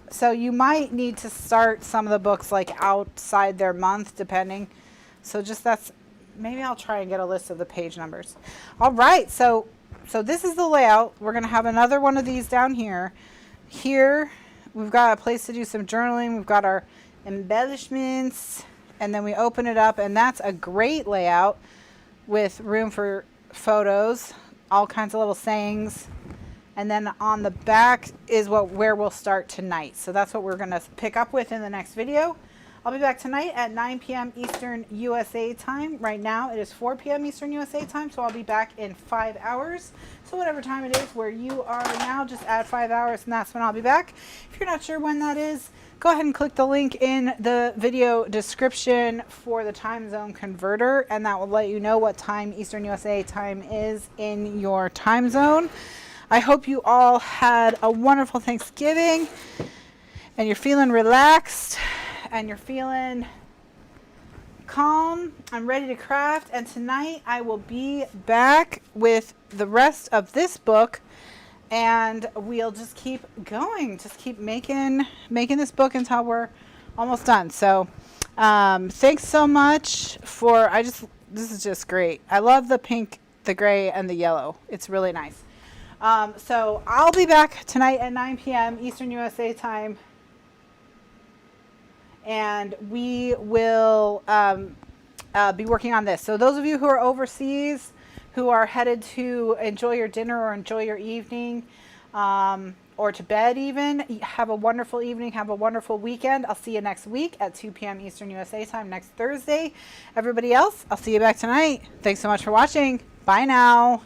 So you might need to start some of the books like outside their month, depending. So just maybe I'll try and get a list of the page numbers. All right, so this is the layout. We're going to have another one of these down here. Here, we've got a place to do some journaling. We've got our embellishments, and then we open it up, and that's a great layout with room for photos, all kinds of little sayings. And then on the back is where we'll start tonight. So that's what we're going to pick up with in the next video. I'll be back tonight at 9 p.m. Eastern USA time. Right now it is 4 p.m. Eastern USA time, so I'll be back in 5 hours. So whatever time it is where you are now, just add 5 hours, and that's when I'll be back. If you're not sure when that is, go ahead and click the link in the video description for the time zone converter, and that will let you know what time Eastern USA time is in your time zone. I hope you all had a wonderful Thanksgiving, and you're feeling relaxed, and you're feeling calm. I'm ready to craft, and tonight I will be back with the rest of this book, and we'll just keep going, just keep making this book until we're almost done. So thanks so much for, this is just great. I love the pink, the gray, and the yellow. It's really nice. So I'll be back tonight at 9 p.m. Eastern USA time, and we will be working on this. So those of you who are overseas, who are headed to enjoy your dinner or enjoy your evening, or to bed even, have a wonderful evening, have a wonderful weekend. I'll see you next week at 2 p.m. Eastern USA time next Thursday. Everybody else, I'll see you back tonight. Thanks so much for watching. Bye now.